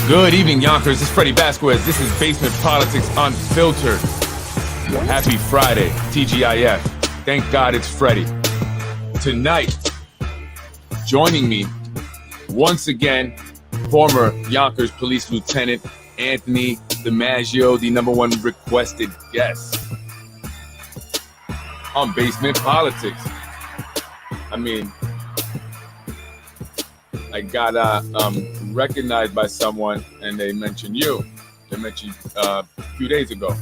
Good evening, Yonkers. This is Freddie Vasquez. This is Basement Politics Unfiltered. Happy Friday, TGIF. Thank God it's Freddie. Tonight, joining me once again, former Yonkers Police Lieutenant Anthony DiMaggio, the #1 requested guest on Basement Politics. I mean, I got recognized by someone, and they mentioned you. They mentioned a few days ago.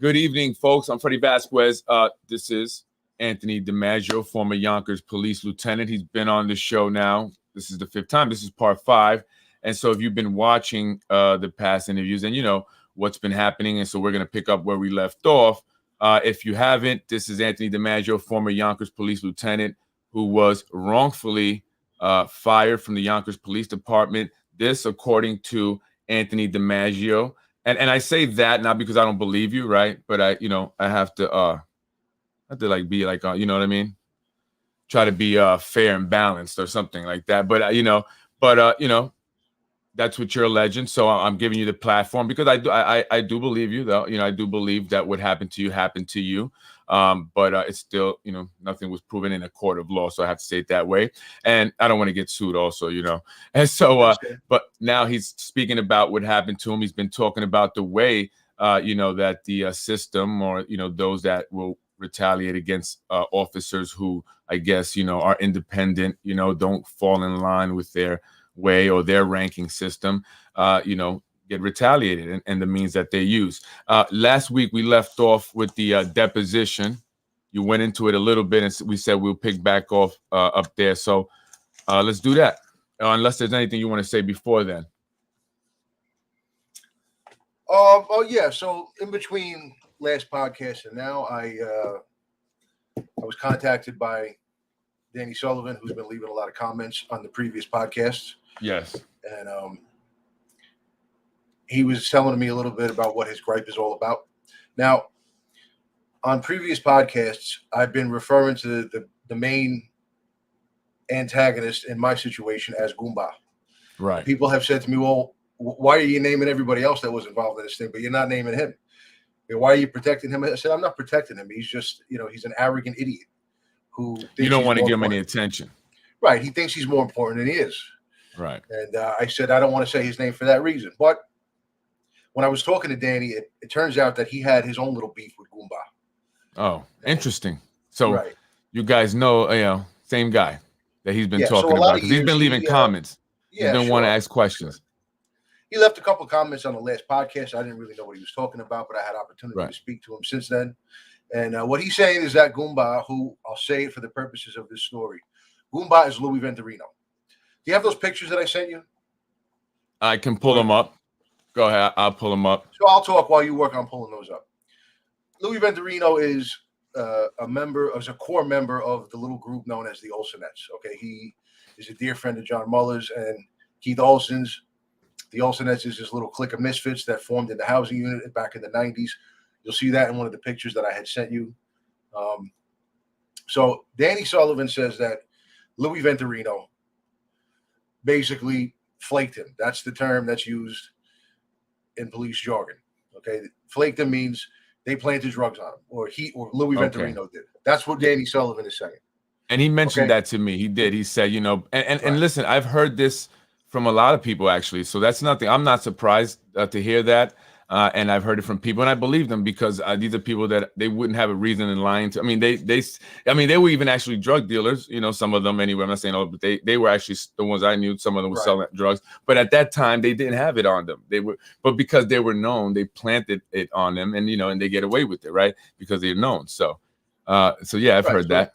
Good evening, folks. I'm Freddie Vasquez. This is Anthony DiMaggio, former Yonkers Police Lieutenant. He's been on the show now. This is the 5th time. This is part 5. And so if you've been watching the past interviews, and you know what's been happening, and so we're going to pick up where we left off. If you haven't, this is Anthony DiMaggio, former Yonkers Police Lieutenant, who was wrongfully fired from the Yonkers Police Department. This, according to Anthony DiMaggio. And I say that not because I don't believe you, right? But I have to like be like, you know what I mean? Try to be fair and balanced or something like that. But that's what you're alleging. So I'm giving you the platform because I do believe you, though. I do believe that what happened to you. But it's still, nothing was proven in a court of law. So I have to say it that way. And I don't want to get sued also, And so, but now he's speaking about what happened to him. He's been talking about the way, that the system or, those that will retaliate against officers who, I guess, are independent, don't fall in line with their way or their ranking system, get retaliated and the means that they use. Last week, we left off with the deposition. You went into it a little bit, and we said we'll pick back off up there. So let's do that, unless there's anything you want to say before then. Yeah. So in between last podcast and now, I was contacted by Danny Sullivan, who's been leaving a lot of comments on the previous podcasts. Yes. And he was telling me a little bit about what his gripe is all about. Now, on previous podcasts, I've been referring to the main antagonist in my situation as Goomba. Right. People have said to me, well, why are you naming everybody else that was involved in this thing, but you're not naming him? Why are you protecting him? I said, I'm not protecting him. He's just, he's an arrogant idiot who thinks you don't want to give him important. any attention. Right. He thinks he's more important than he is. Right. And I said, I don't want to say his name for that reason. But when I was talking to Danny, it turns out that he had his own little beef with Goomba. Oh, interesting. So You guys know, same guy that he's been talking about, because he's been leaving comments. He's been wanting to ask questions. He left a couple of comments on the last podcast. I didn't really know what he was talking about, but I had opportunity to speak to him since then. And what he's saying is that Goomba, who I'll say it for the purposes of this story, Goomba is Louis Venturino. Do you have those pictures that I sent you? I can pull them up. Go ahead. I'll pull them up. So I'll talk while you work on pulling those up. Louis Venturino is a core member of the little group known as the Olsenettes. Okay, he is a dear friend of John Muller's and Keith Olsen's. The Olsenettes is this little clique of misfits that formed in the housing unit back in the 90s. You'll see that in one of the pictures that I had sent you. So Danny Sullivan says that Louis Venturino basically flaked him. That's the term that's used in police jargon. Okay, flaked him means they planted drugs on him, or Louis Venturino did. That's what Danny Sullivan is saying. And he mentioned that to me. He did. He said, and listen, I've heard this from a lot of people actually. So that's nothing. I'm not surprised to hear that. And I've heard it from people, and I believe them because these are people that they wouldn't have a reason in lying to. I mean, they were even actually drug dealers, some of them anyway. I'm not saying all, but they were actually the ones I knew. Some of them were selling drugs, but at that time they didn't have it on them. But because they were known, they planted it on them, and and they get away with it, right? Because they're known. So yeah, I've heard that.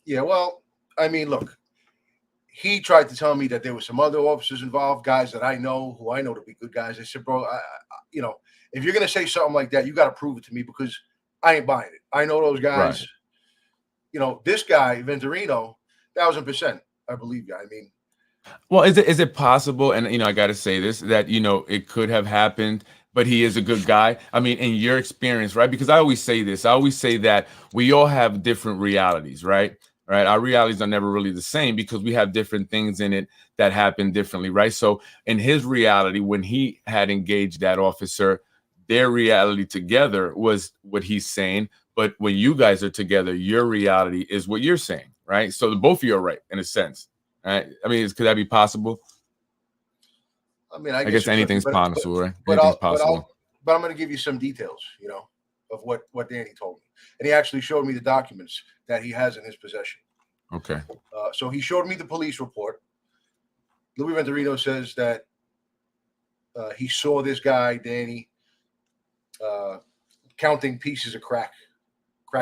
Yeah, well, I mean, look, he tried to tell me that there were some other officers involved, guys that I know, who I know to be good guys. I said, bro, if you're going to say something like that, you got to prove it to me because I ain't buying it. I know those guys. Right. This guy, Venturino, 1,000%, I believe you. I mean, well, is it possible, and I got to say this, that it could have happened, but he is a good guy. I mean, in your experience, right? Because I always say this. I always say that we all have different realities, right? Right. Our realities are never really the same because we have different things in it that happen differently, right? So in his reality, when he had engaged that officer, their reality together was what he's saying. But when you guys are together, your reality is what you're saying, right? So the both of you are right in a sense, right? I mean, could that be possible? I mean, I I guess guess it could be, anything's possible, right? but Anything's possible. I'm going to give you some details, of what Danny told me, and he actually showed me the documents that he has in his possession. Okay. So he showed me the police report. Louis Venturino says that he saw this guy, Danny, counting pieces of crack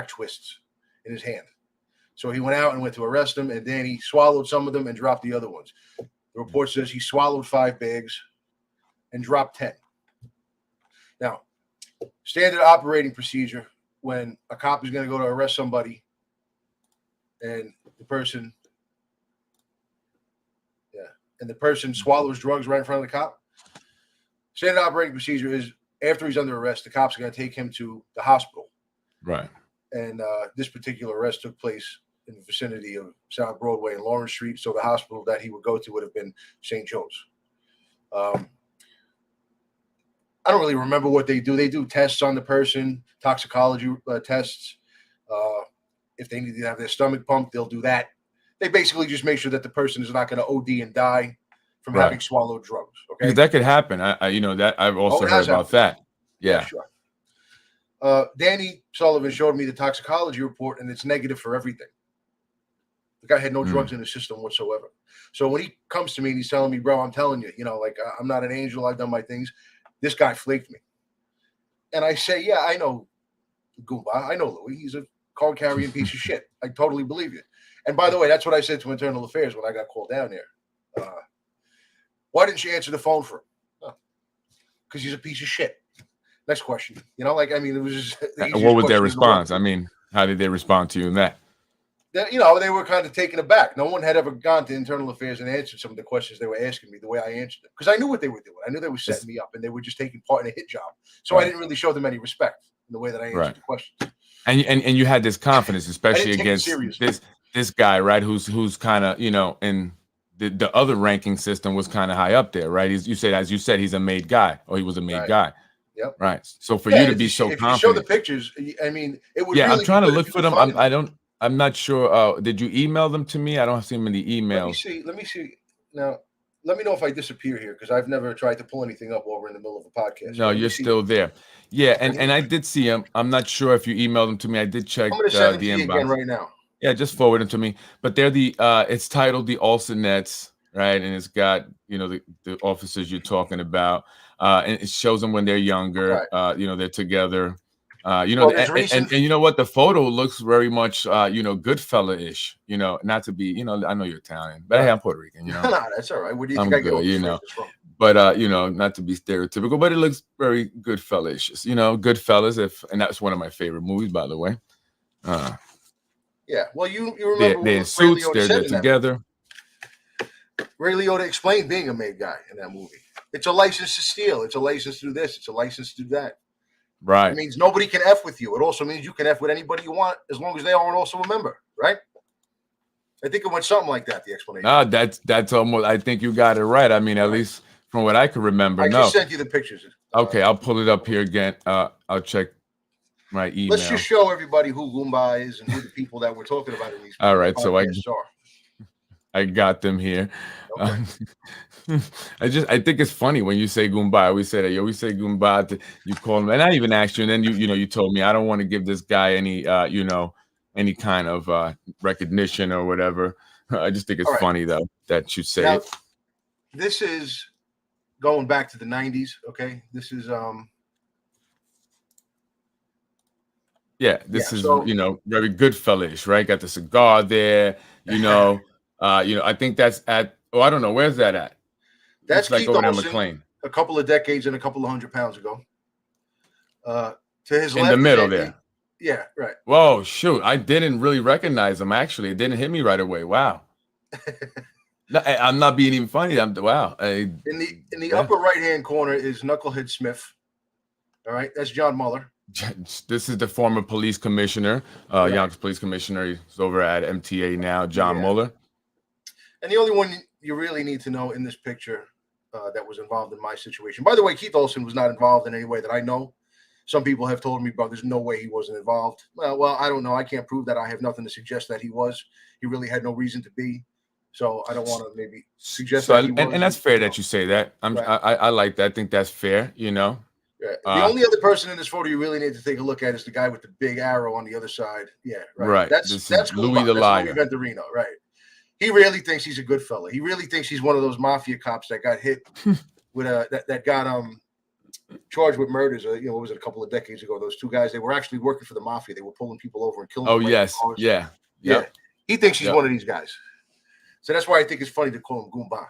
twists in his hand. So he went out and went to arrest him, and Danny swallowed some of them and dropped the other ones. The report says he swallowed 5 bags and dropped 10. Now, standard operating procedure when a cop is going to go to arrest somebody and the person swallows drugs right in front of the cop, standard operating procedure is after he's under arrest, the cops are going to take him to the hospital. Right. And this particular arrest took place in the vicinity of South Broadway and Lawrence Street. So the hospital that he would go to would have been St. Joe's. I don't really remember what they do. They do tests on the person, toxicology tests. If they need to have their stomach pumped, they'll do that. They basically just make sure that the person is not going to OD and die from having swallowed drugs. Okay, that could happen. That I've also heard about that. Yeah, sure. Danny Sullivan showed me the toxicology report, and it's negative for everything. The guy had no drugs in his system whatsoever. So when he comes to me and he's telling me, bro, I'm telling you, I'm not an angel. I've done my things. This guy flaked me. And I say, yeah, I know Goomba. I know Louis. He's a card-carrying piece of shit. I totally believe you. And by the way, that's what I said to Internal Affairs when I got called down there. Why didn't you answer the phone for him? Because he's a piece of shit. Next question. It was just what was their response? I mean, how did they respond to you in that? They were kind of taken aback. No one had ever gone to Internal Affairs and answered some of the questions they were asking me the way I answered them. Because I knew what they were doing. I knew they were setting me up and they were just taking part in a hit job. So I didn't really show them any respect in the way that I answered the questions. And you had this confidence, especially against this guy, right? Who's kind of, in the other ranking system was kind of high up there, right? As you said, he's a made guy, or he was a made guy. Yep. Right. So for you to be so confident. If you show the pictures, I mean, it would. Yeah, really I'm trying to look for them. I'm not sure. Did you email them to me? I don't see them in the emails. Let me see. Now, let me know if I disappear here because I've never tried to pull anything up while we're in the middle of a podcast. No, you're still there. Yeah, and I did see them. I'm not sure if you emailed them to me. I did check I'm going to send them the to you inbox again right now. Yeah, just forward them to me. But they're it's titled The Olsenettes, right? And it's got, the officers you're talking about. And it shows them when they're younger. Right. They're together. And you know what? The photo looks very much, Goodfella-ish. Not to be, I know you're Italian, but hey, I'm Puerto Rican. No, that's all right. What do you think I get But not to be stereotypical, but it looks very Goodfella-ish. Goodfellas. And that's one of my favorite movies, by the way. Yeah. Well, you remember they're in suits. They're together. Ray Liotta explained being a made guy in that movie. It's a license to steal. It's a license to do this. It's a license to do that. Right. It means nobody can F with you. It also means you can F with anybody you want as long as they aren't also a member, right? I think it went something like that, the explanation. No, that's almost, I think you got it right. I mean, at least from what I can remember. I just sent you the pictures. Okay, I'll pull it up here again. I'll check my email. Let's just show everybody who Goomba is and who the people that we're talking about in these. All right, so I got them here. Okay. I think it's funny when you say Goomba. I always say that. You always say Goomba. You call him, and I even asked you, and then you told me I don't want to give this guy any any kind of recognition or whatever. I just think it's funny though that you say it. This is going back to the 90s. Okay, this is this is very Goodfella-ish, right? Got the cigar there. I think that's at. Oh, I don't know. Where's that at? That's like Keith over there, Olsen, McLean. A couple of decades and a couple of 100 pounds ago. To his in left, the middle there. Yeah, right. Whoa, shoot! I didn't really recognize him. Actually, it didn't hit me right away. Wow. No, I'm not being even funny. Wow. In the upper right hand corner is Knucklehead Smith. All right, that's John Mueller. This is the former police commissioner, Yonkers police commissioner. He's over at MTA now, John Mueller. And the only one you really need to know in this picture that was involved in my situation. By the way, Keith Olsen was not involved in any way that I know. Some people have told me, bro, there's no way he wasn't involved. Well, I don't know. I can't prove that. I have nothing to suggest that he was. He really had no reason to be. So I don't want to maybe suggest that he was. And that's fair that you say that. I like that. I think that's fair, you know. The only other person in this photo you really need to take a look at is the guy with the big arrow on the other side. Yeah, right. That's Louis the Liar. Louis Venturino, right. He really thinks he's a good fella. He really thinks he's one of those mafia cops that got hit with that got charged with murders. What was it, a couple of decades ago? Those two guys, they were actually working for the mafia. They were pulling people over and killing them. Oh yes, yeah. He thinks he's one of these guys. So that's why I think it's funny to call him Goomba.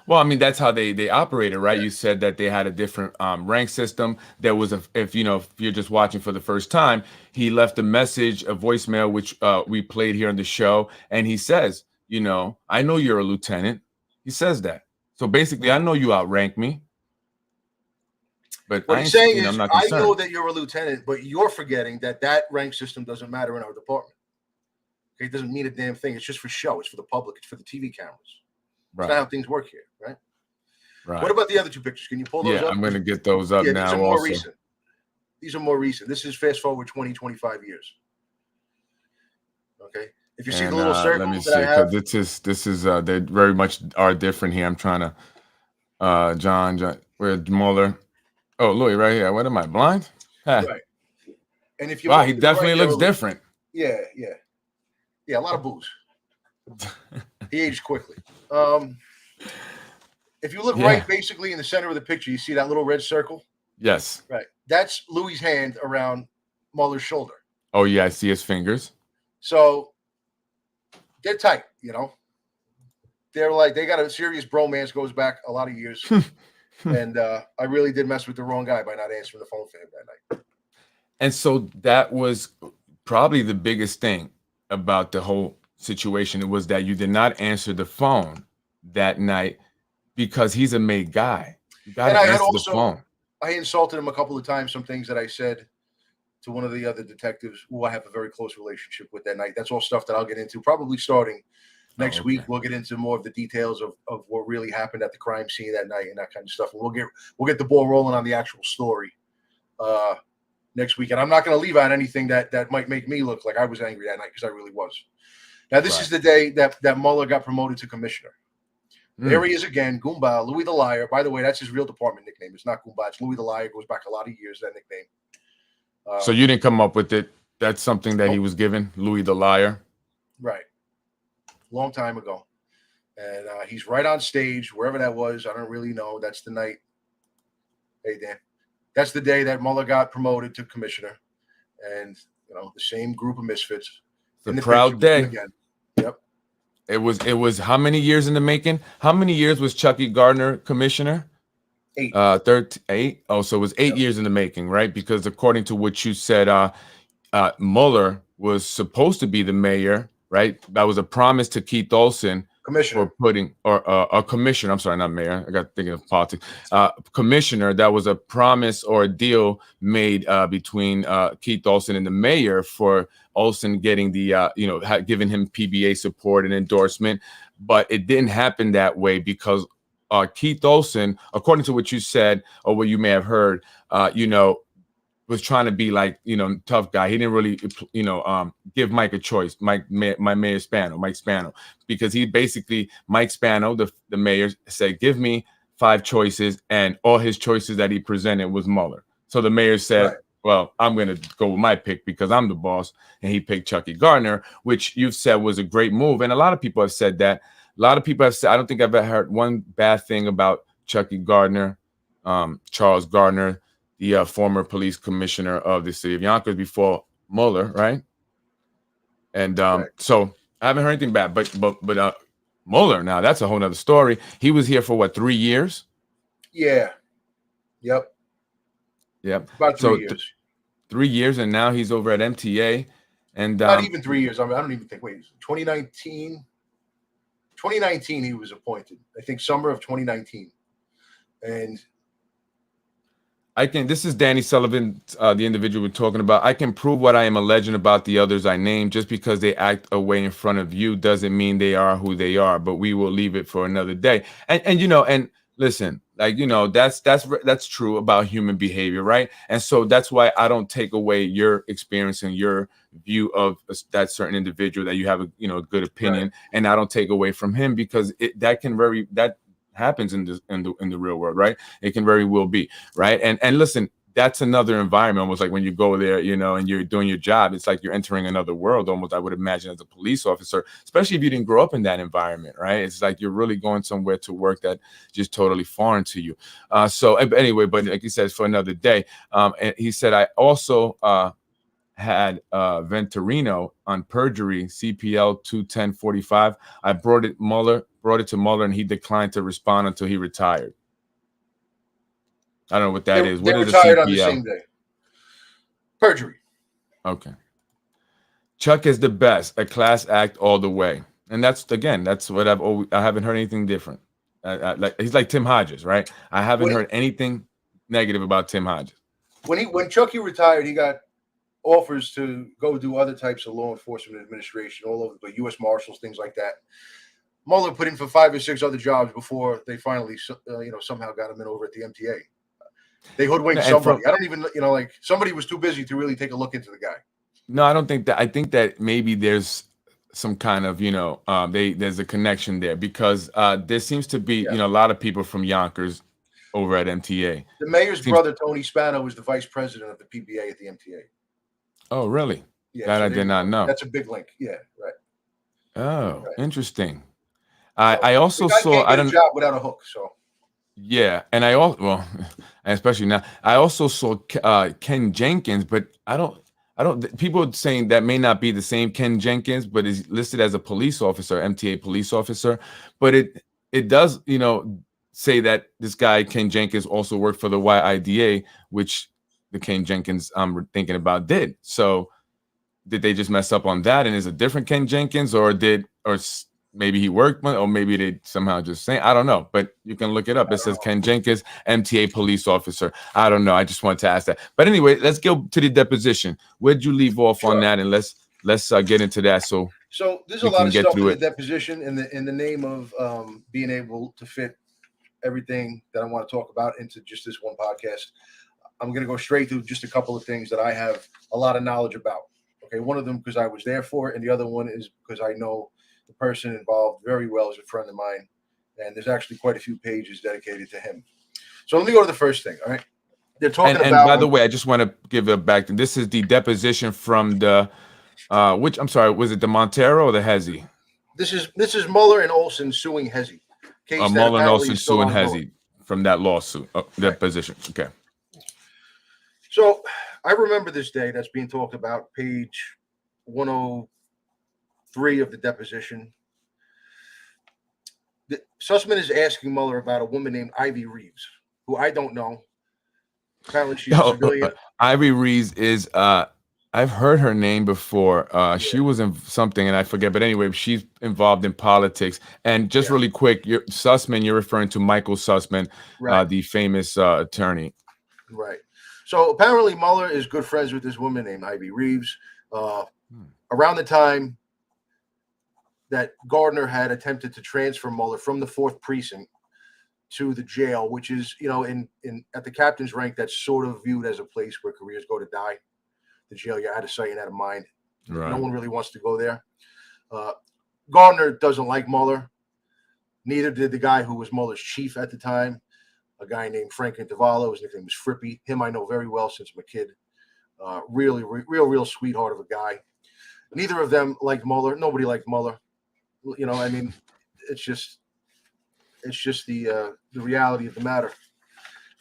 Well, I mean, that's how they operated, right? You said that they had a different rank system. There was if you're just watching for the first time, he left a message, a voicemail, which we played here on the show, and he says, I know you're a lieutenant. He says that. So basically, I know you outrank me. But what he's saying is, I'm not concerned. I know that you're a lieutenant, but you're forgetting that rank system doesn't matter in our department. Okay, it doesn't mean a damn thing. It's just for show. It's for the public. It's for the TV cameras. Right. That's not how things work here, right? Right. What about the other two pictures? Can you pull those up? Yeah, I'm going to get those up now. These are more recent. These are more recent. This is fast forward 20, 25 years. Okay. If you see the little circle, let me see, because this is they very much are different here. I'm trying to John, where's Mueller? Oh, Louis, right here. What am I, blind? Right. And if you he definitely looks different. Yeah, a lot of booze. He aged quickly. If you look right, basically in the center of the picture, you see that little red circle? Yes. Right. That's Louis' hand around Mueller's shoulder. Oh, yeah, I see his fingers. So they're tight, They're like, they got a serious bromance, goes back a lot of years. And I really did mess with the wrong guy by not answering the phone for him that night. And so that was probably the biggest thing about the whole situation. It was that you did not answer the phone that night because he's a made guy. You got to answer the phone. I insulted him a couple of times, some things that I said to one of the other detectives who I have a very close relationship with that night. That's all stuff that I'll get into probably starting next week. We'll get into more of the details of what really happened at the crime scene that night and that kind of stuff. And we'll get the ball rolling on the actual story next week. And I'm not going to leave out anything that might make me look like I was angry that night, because I really was. Now, this is the day that Mueller got promoted to commissioner. There he is again, Goomba, Louis the Liar. By the way, that's his real department nickname. It's not Goomba. It's Louis the Liar. It goes back a lot of years, that nickname. So you didn't come up with it. That's something that he was given, Louis the Liar. Right. Long time ago. And he's right on stage, wherever that was. I don't really know. That's the night. Hey, Dan. That's the day that Mueller got promoted to commissioner. And, the same group of misfits. It's a proud day. Again. Yep. It was how many years in the making? How many years was Chucky Gardner commissioner? 8. 8. Oh, so it was 8 years in the making, right? Because according to what you said, Mueller was supposed to be the mayor, right? That was a promise to Keith Olsen, commissioner, for putting a commissioner. I'm sorry, not mayor. I got thinking of politics. Commissioner. That was a promise or a deal made between Keith Olsen and the mayor for Olsen getting the giving him PBA support and endorsement, but it didn't happen that way because Keith Olsen, according to what you said or what you may have heard, was trying to be like, tough guy. He didn't really, give Mike a choice. Mike Spano, because he basically, Mike Spano, the mayor, said, give me 5 choices, and all his choices that he presented was Mueller. So the mayor said, right, well, I'm going to go with my pick because I'm the boss, and he picked Chucky Gardner, which you've said was a great move, and a lot of people have said that. A lot of people have said, I don't think I've ever heard one bad thing about Chucky Gardner, Charles Gardner, the former police commissioner of the city of Yonkers before Mueller, right? And so I haven't heard anything bad, but Mueller, now that's a whole nother story. He was here for what, 3 years? Yeah. Yep. About 3 years. 3 years, and now he's over at MTA. And not even 3 years. I don't even think. Wait, 2019 he was appointed. I think summer of 2019, and I can. This is Danny Sullivan, the individual we're talking about. I can prove what I am alleging about the others I named. Just because they act away in front of you doesn't mean they are who they are. But we will leave it for another day. And you know, and listen, like that's true about human behavior, right? And so that's why I don't take away your experience and your view of that certain individual that you have a good opinion, Right. and I don't take away from him because that happens in the real world, right? It can very well be, right? And listen, that's another environment, almost like when you go there, and you're doing your job. It's like you're entering another world, almost. I would imagine as a police officer, especially if you didn't grow up in that environment, right? It's like you're really going somewhere to work that just totally foreign to you. So anyway, but like you said, for another day. And he said, I also had Venturino on perjury, CPL 21045. I brought it to Mueller, and he declined to respond until he retired. I don't know what that is. They What is a retired on the CPL? same day. Perjury. Okay. Chuck is the best. A class act all the way. And that's what I haven't heard anything different. Like he's like Tim Hodges, right? I haven't heard anything negative about Tim Hodges. When Chucky retired, he got offers to go do other types of law enforcement administration all over the U.S. Marshals, things like that. Mueller put in for 5 or 6 other jobs before they finally, somehow got him in over at the MTA. They hoodwinked somebody. I don't even, like somebody was too busy to really take a look into the guy. No, I don't think that. I think that maybe there's some kind of, there's a connection there because there seems to be, a lot of people from Yonkers over at MTA. The mayor's brother, Tony Spano, is the vice president of the PBA at the MTA. Oh, really? Yeah, that I did not know. That's a big link. Yeah, right. Oh, right. Interesting. So, I also saw. I don't get a job without a hook. So. Yeah, and I also especially now. I also saw Ken Jenkins, but I don't. People are saying that may not be the same Ken Jenkins, but is listed as a police officer, MTA police officer. But it does, say that this guy Ken Jenkins also worked for the YIDA, which the Ken Jenkins I'm thinking about did. So did they just mess up on that? And is a different Ken Jenkins, or maybe he worked, or maybe they somehow just say, I don't know, but you can look it up. It says Ken Jenkins, MTA police officer. I don't know. I just wanted to ask that. But anyway, let's go to the deposition. Where'd you leave off on that? And let's get into that. So there's a lot of stuff in the deposition in the name of being able to fit everything that I want to talk about into just this one podcast. I'm going to go straight to just a couple of things that I have a lot of knowledge about. Okay, one of them because I was there for it, and the other one is because I know the person involved very well, is a friend of mine, and there's actually quite a few pages dedicated to him. So let me go to the first thing. All right, they're talking about. And by the way, I just want to give it back. This is the deposition from the which I'm sorry, was it the Montero or the Hezzy? This is Mueller and Olson suing Hezzy. Mueller and Olson suing Hezzy from that lawsuit, deposition. Okay. So I remember this day that's being talked about, page 103 of the deposition. The Sussman is asking Mueller about a woman named Ivy Reeves, who I don't know. Apparently she's a civilian. Ivy Reeves is, I've heard her name before. She was in something and I forget, but anyway, she's involved in politics. And just really quick, Sussman, you're referring to Michael Sussman, right. The famous attorney. Right. So apparently Mueller is good friends with this woman named Ivy Reeves. Around the time that Gardner had attempted to transfer Mueller from the 4th precinct to the jail, which is, in at the captain's rank, that's sort of viewed as a place where careers go to die. The jail, you're out of sight and out of mind. Right. No one really wants to go there. Gardner doesn't like Mueller. Neither did the guy who was Mueller's chief at the time, a guy named Frank Intervallo. His nickname was Frippy. Him I know very well since I'm a kid. Really, real sweetheart of a guy. Neither of them liked Mueller. Nobody liked Mueller. It's just the reality of the matter.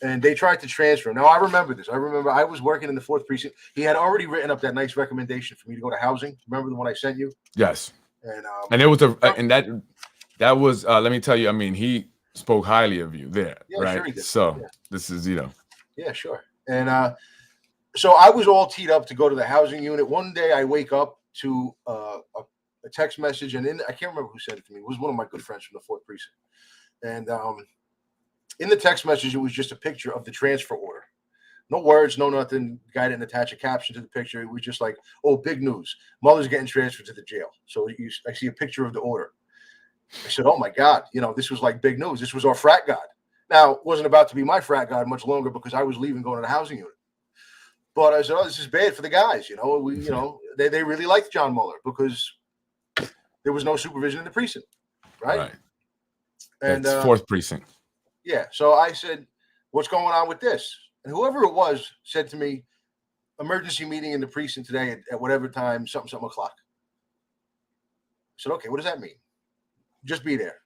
And they tried to transfer him. Now, I remember this. I remember I was working in the 4th precinct. He had already written up that nice recommendation for me to go to housing. Remember the one I sent you? Yes. And it was that was let me tell you, he spoke highly of you there, right? Sure he did. So this is, Yeah, sure. And so I was all teed up to go to the housing unit. One day I wake up to a text message, and I can't remember who sent it to me. It was one of my good friends from the 4th precinct. And in the text message, it was just a picture of the transfer order. No words, no nothing. Guy didn't attach a caption to the picture. It was just like, oh, big news. Muller's getting transferred to the jail. So I see a picture of the order. I said, oh, my God. This was like big news. This was our frat god. Now, it wasn't about to be my frat god much longer because I was leaving, going to the housing unit. But I said, oh, this is bad for the guys. They really liked John Muller because there was no supervision in the precinct, right? And that's fourth precinct. Yeah. So I said, what's going on with this? And whoever it was said to me, emergency meeting in the precinct today at whatever time, something o'clock. I said, okay, what does that mean? Just be there.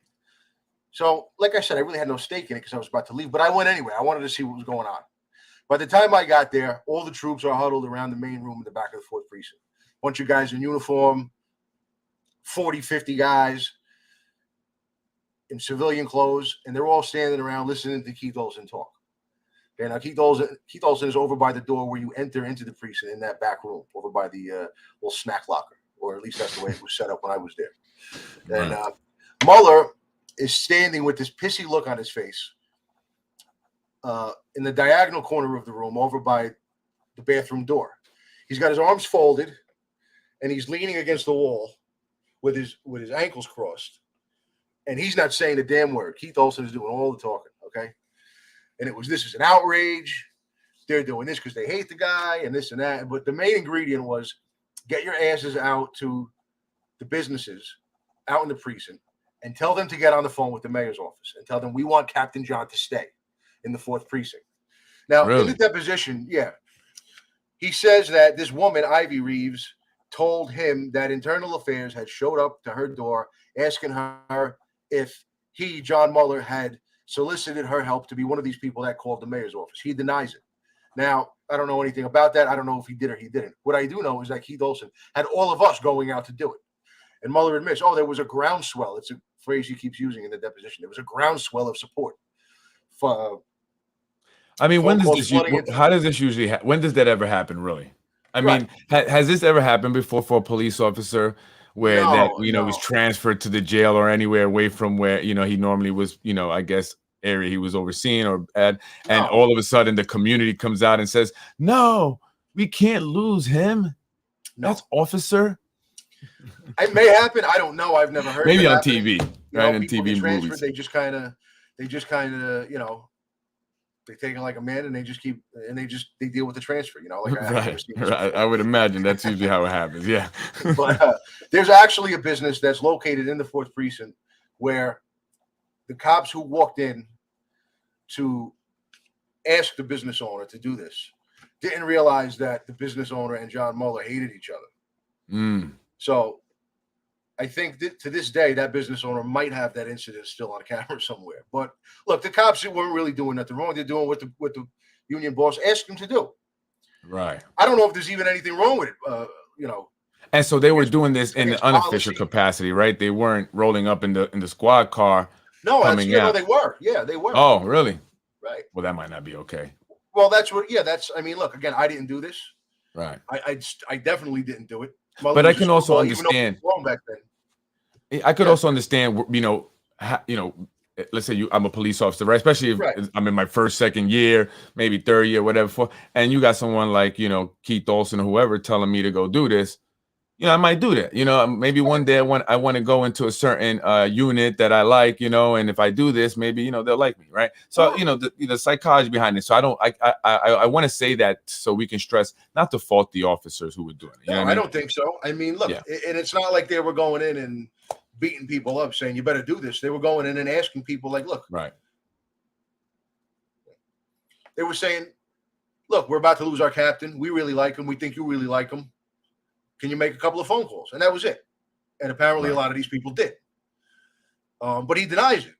So, like I said, I really had no stake in it because I was about to leave, but I went anyway. I wanted to see what was going on. By the time I got there, all the troops are huddled around the main room in the back of the 4th precinct. Bunch of guys in uniform, 40, 50 guys in civilian clothes, and they're all standing around listening to Keith Olson talk. Okay, now Keith Olson is over by the door where you enter into the precinct in that back room, over by the little snack locker, or at least that's the way it was set up when I was there. And Muller is standing with this pissy look on his face in the diagonal corner of the room over by the bathroom door. He's got his arms folded, and he's leaning against the wall with his ankles crossed. And he's not saying a damn word. Keith Olson is doing all the talking, okay? And this is an outrage. They're doing this because they hate the guy and this and that. But the main ingredient was get your asses out to the businesses out in the precinct and tell them to get on the phone with the mayor's office and tell them we want Captain John to stay in the 4th precinct. Now, in the deposition, he says that this woman, Ivy Reeves, told him that Internal Affairs had showed up to her door asking her if he, John Muller, had solicited her help to be one of these people that called the mayor's office. He denies it. Now, I don't know anything about that. I don't know if he did or he didn't. What I do know is that Keith Olson had all of us going out to do it. And Muller admits, there was a groundswell. It's a phrase he keeps using in the deposition. There was a groundswell of support. How does this usually happen? When does that ever happen, really? I mean, has this ever happened before for a police officer where was transferred to the jail or anywhere away from where, he normally was, I guess, area he was overseeing or at, and all of a sudden the community comes out and says, no, we can't lose him. No. That's officer. It may happen. I don't know. I've never heard. Maybe on TV, right? In TV movies, they just kind of, they take it like a man, and they deal with the transfer. I would imagine that's usually how it happens. Yeah. But there's actually a business that's located in the 4th precinct where the cops who walked in to ask the business owner to do this didn't realize that the business owner and John Muller hated each other. So I think that to this day, that business owner might have that incident still on camera somewhere. But look, the cops weren't really doing nothing wrong. They're doing what the union boss asked them to do. Right. I don't know if there's even anything wrong with it. And so they were doing this in an unofficial capacity, right? They weren't rolling up in the squad car. No, they were. Yeah, they were. Oh, really? Right. Well, that might not be okay. Well, I mean, look, again, I didn't do this. Right. I definitely didn't do it. But I can also understand. Back then. I could also understand, let's say I'm a police officer, right? Especially if I'm in my first, second year, maybe third year, whatever. And you got someone like, Keith Olson or whoever telling me to go do this. I might do that. Maybe one day I want to go into a certain unit that I like, and if I do this, maybe, they'll like me, right? So, the psychology behind it. So I want to say that so we can stress not to fault the officers who were doing it. I don't think so. I mean, look, and it's not like they were going in and beating people up saying, you better do this. They were going in and asking people like, look. Right. They were saying, look, we're about to lose our captain. We really like him. We think you really like him. Can you make a couple of phone calls? And that was it. And apparently a lot of these people did. But he denies it,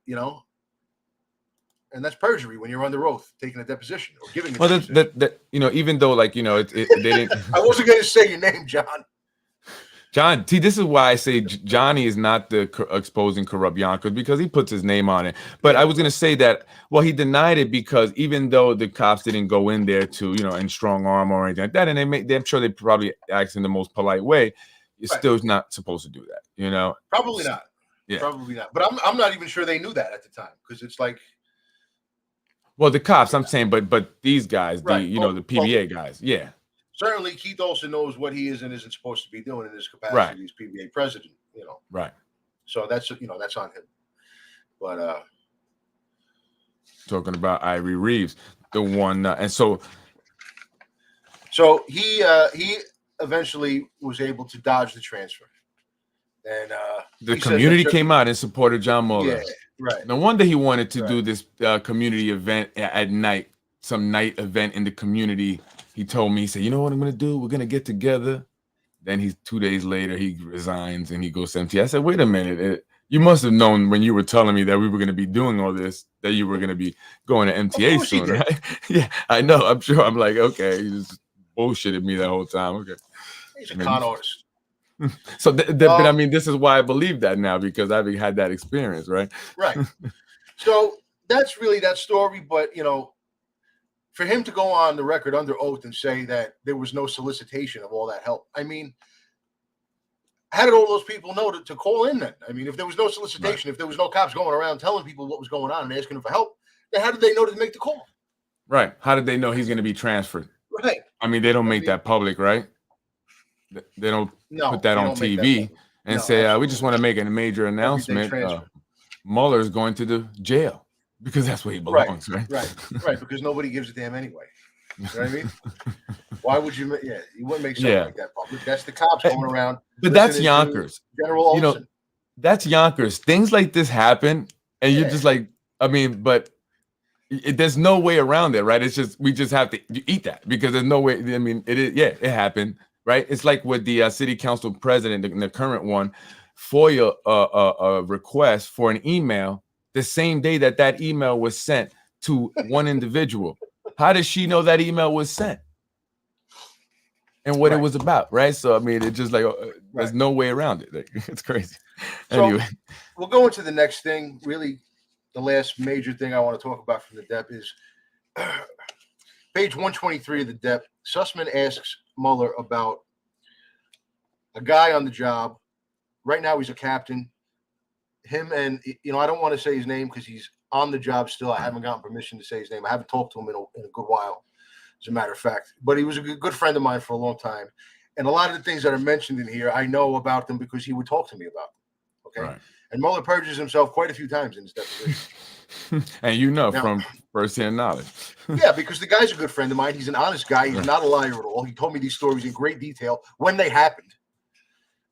And that's perjury when you're under oath, taking a deposition or giving a deposition. That even though, they didn't. I wasn't going to say your name, John. John, see, this is why I say Johnny is not the exposing corrupt Yonkers, because he puts his name on it. But I was going to say that, he denied it because even though the cops didn't go in there to, in strong arm or anything like that, and I'm sure they probably asked in the most polite way, you're still not supposed to do that, Probably not. Yeah. Probably not. But I'm not even sure they knew that at the time, because it's like. Well, the cops, I'm saying, but these guys, Right. the PBA guys, yeah, Certainly Keith Olsen knows what he is and isn't supposed to be doing in his right, capacity as PBA president. right. So that's that's on him. But Talking about Irie Reeves, the one, and so he eventually was able to dodge the transfer, and the community came out and supported John Muller. Yeah, right. No wonder he wanted to do this community event at night, some night event in the community. He told me, he said, "You know what I'm going to do? We're going to get together." Then 2 days later, he resigns and he goes to MTA. I said, "Wait a minute. You must have known when you were telling me that we were going to be doing all this, that you were going to be going to MTA soon, right?" Yeah, I know. I'm sure. I'm like, okay, he just bullshitted me that whole time. Okay. He's a con artist. So, but I mean, this is why I believe that now, because I've had that experience, right? Right. So that's really that story. But, for him to go on the record under oath and say that there was no solicitation of all that help, I mean, how did all those people know to call in then? I mean, if there was no solicitation, if there was no cops going around telling people what was going on and asking them for help, then how did they know to make the call? Right. How did they know he's going to be transferred? Right. I mean, they don't make that public, right? They don't put that on TV and say, we just want to make a major announcement. Mueller's going to the jail because that's where he belongs, right? Right, because nobody gives a damn anyway. You know what I mean? Why would you? Yeah, you wouldn't make something like that public. That's the cops going around. But that's Yonkers. General Olsen. That's Yonkers. Things like this happen, and you're just like, I mean, but there's no way around it, right? It's just we just have to eat that because there's no way. I mean, it happened, right? It's like with the city council president, the current one, FOIA a request for an email the same day that email was sent to one individual. How does she know that email was sent and what it was about, right? So I mean, it's just like there's no way around it. Like, it's crazy. So anyway, we'll go into the next thing. Really, the last major thing I want to talk about from the dep is page 123 of the dep. Sussman asks Mueller about a guy on the job. Right now, he's a captain. Him and I don't want to say his name because he's on the job still. I haven't gotten permission to say his name. I haven't talked to him in a good while, as a matter of fact. But he was a good friend of mine for a long time. And a lot of the things that are mentioned in here, I know about them because he would talk to me about them. Okay. Right. And Mueller perjures himself quite a few times in his deposition. And from firsthand knowledge. Yeah, because the guy's a good friend of mine. He's an honest guy. He's not a liar at all. He told me these stories in great detail when they happened.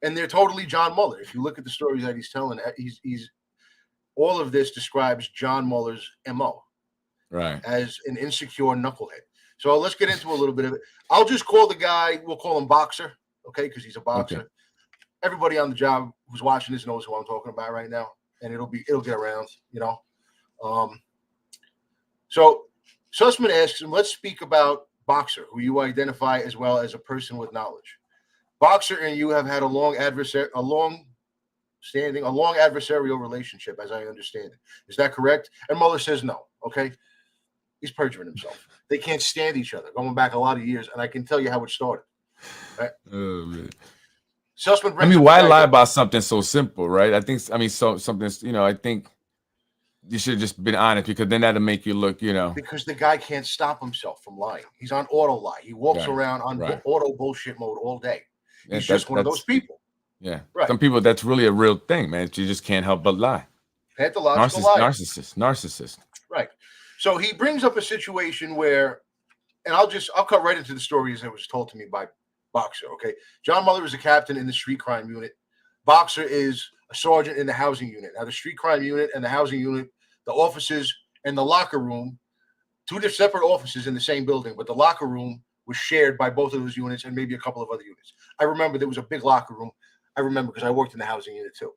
And they're totally John Mueller. If you look at the stories that he's telling, he's all of this describes John Mueller's MO, right, as an insecure knucklehead. So let's get into a little bit of it. I'll just call the guy, we'll call him Boxer, okay, because he's a boxer. Okay. Everybody on the job who's watching this knows who I'm talking about right now, and it'll get around, So Sussman asks him, let's speak about Boxer, who you identify as well as a person with knowledge. Boxer and you have had a long adversarial relationship, as I understand it. Is that correct? And Mueller says no. Okay, he's perjuring himself. They can't stand each other, going back a lot of years, and I can tell you how it started. Right? Oh man. Sussman. I mean, why lie about something so simple, right? I think something. I think you should have just been honest, because then that'll make you look, Because the guy can't stop himself from lying. He's on auto lie. He walks around on auto bullshit mode all day. He's just one of those people. Yeah. Right. Some people, that's really a real thing, man. You just can't help but lie. Pathological lie. Narcissist. Right. So he brings up a situation where, and I'll cut right into the story as it was told to me by Boxer. Okay. John Mueller is a captain in the street crime unit. Boxer is a sergeant in the housing unit. Now, the street crime unit and the housing unit, the offices and the locker room, two separate offices in the same building, but the locker room was shared by both of those units and maybe a couple of other units. I remember there was a big locker room. I remember because I worked in the housing unit too.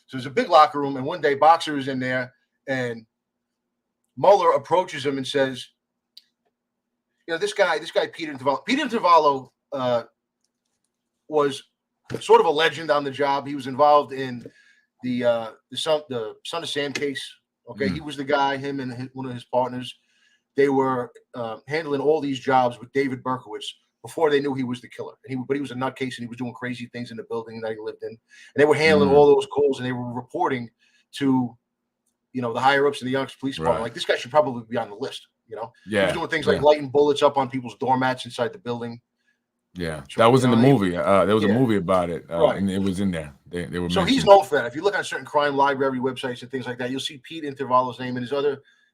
So there's a big locker room, and one day Boxer is in there, and Mueller approaches him and says, this guy Peter Intervallo was sort of a legend on the job. He was involved in the Son of Sam case. Okay, He was the guy. Him and one of his partners, they were handling all these jobs with David Berkowitz before they knew he was the killer. But he was a nutcase, and he was doing crazy things in the building that he lived in. And they were handling all those calls, and they were reporting to the higher ups in the Yonkers Police Department. Right. Like, this guy should probably be on the list. He was Yeah. doing things Yeah. like lighting bullets up on people's doormats inside the building. Yeah. That was in the movie. There was a movie about it, Right. and it was in there. They were So he's known for that. If you look on certain crime library websites and things like that, you'll see Pete Intervallo's name, and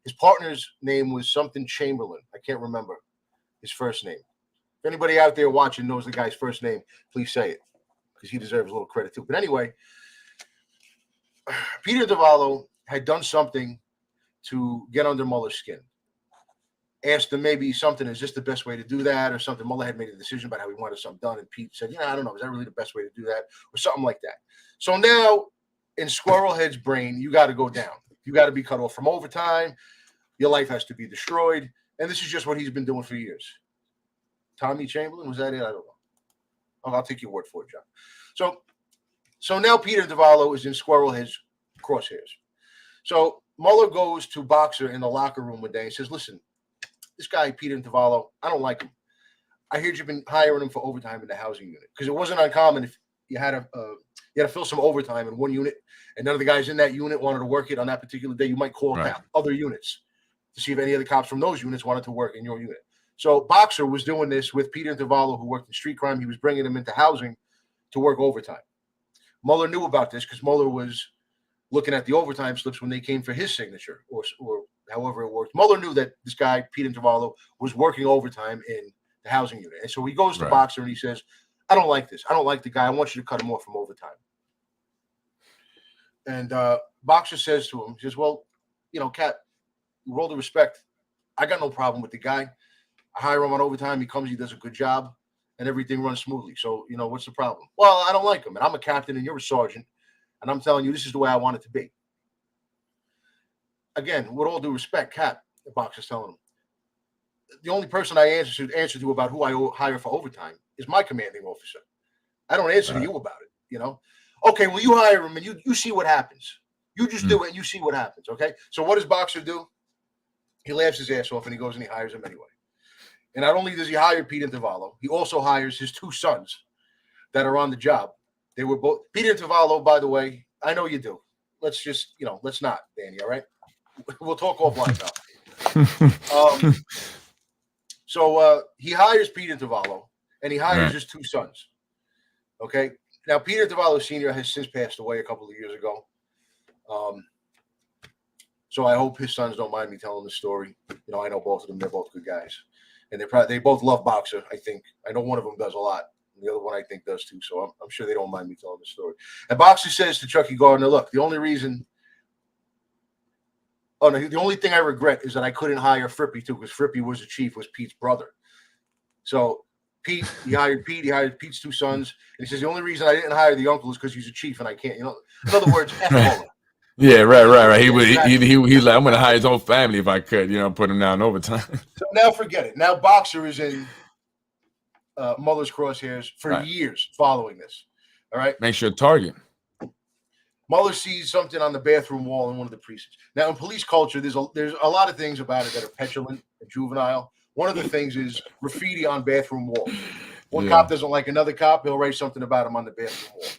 his partner's name was something Chamberlain. I can't remember his first name. If anybody out there watching knows the guy's first name, please say it, because he deserves a little credit too. But anyway, Peter Intervallo had done something to get under Mueller's skin. Asked him maybe something, is this the best way to do that, or something. Mueller had made a decision about how he wanted something done, and Pete said, I don't know, is that really the best way to do that, or something like that. So now, in Squirrelhead's brain, you got to go down. You got to be cut off from overtime. Your life has to be destroyed, and this is just what he's been doing for years. Tommy Chamberlain, was that it? I don't know. I'll take your word for it, John. So now Peter Intervallo is in Squirrelhead's crosshairs. So Mueller goes to Boxer in the locker room one day and says, listen, this guy, Peter Intervallo, I don't like him. I heard you've been hiring him for overtime in the housing unit, because it wasn't uncommon if you had to fill some overtime in one unit, and none of the guys in that unit wanted to work it on that particular day. You might call out other units to see if any of the cops from those units wanted to work in your unit. So Boxer was doing this with Peter Intervallo, who worked in street crime. He was bringing him into housing to work overtime. Mueller knew about this because Mueller was looking at the overtime slips when they came for his signature, or however it worked. Mueller knew that this guy, Pete Intervallo, was working overtime in the housing unit. And so he goes to Boxer and he says, I don't like this. I don't like the guy. I want you to cut him off from overtime. And Boxer says to him, he says, well, Cat, with all due respect, I got no problem with the guy. I hire him on overtime. He comes, he does a good job, and everything runs smoothly. So, what's the problem? Well, I don't like him, and I'm a captain and you're a sergeant, and I'm telling you, this is the way I want it to be. Again, with all due respect, Cat, the Boxer's telling him, the only person I answer to about who I hire for overtime is my commanding officer. I don't answer to you about it, Okay, well, you hire him and you see what happens. You just do it and you see what happens, okay? So what does Boxer do? He laughs his ass off and he goes and he hires him anyway. And not only does he hire Pete Intervallo, he also hires his two sons that are on the job. They were both – Pete Intervallo, by the way, I know you do. Let's just, let's not, Danny, all right? We'll talk offline about it. So he hires Pete Intervallo, and he hires his two sons. Okay? Now, Peter Intervallo Sr. has since passed away a couple of years ago. So I hope his sons don't mind me telling the story. I know both of them. They're both good guys. And they both love Boxer, I think. I know one of them does a lot. And the other one, I think, does too. So I'm sure they don't mind me telling the story. And Boxer says to Chucky Gardner, look, the only thing I regret is that I couldn't hire Frippy, too, because Frippy was the chief, was Pete's brother. So he hired Pete's two sons. And he says, the only reason I didn't hire the uncle is because he's a chief and I can't, in other words, F Mueller. Yeah, right. He's like, I'm going to hire his whole family if I could, put him down overtime. So now forget it. Now Boxer is in Mueller's crosshairs for years following this. All right? Make sure target. Mueller sees something on the bathroom wall in one of the precincts. Now, in police culture, there's a lot of things about it that are petulant and juvenile. One of the things is graffiti on bathroom walls. One cop doesn't like another cop, he'll write something about him on the bathroom wall.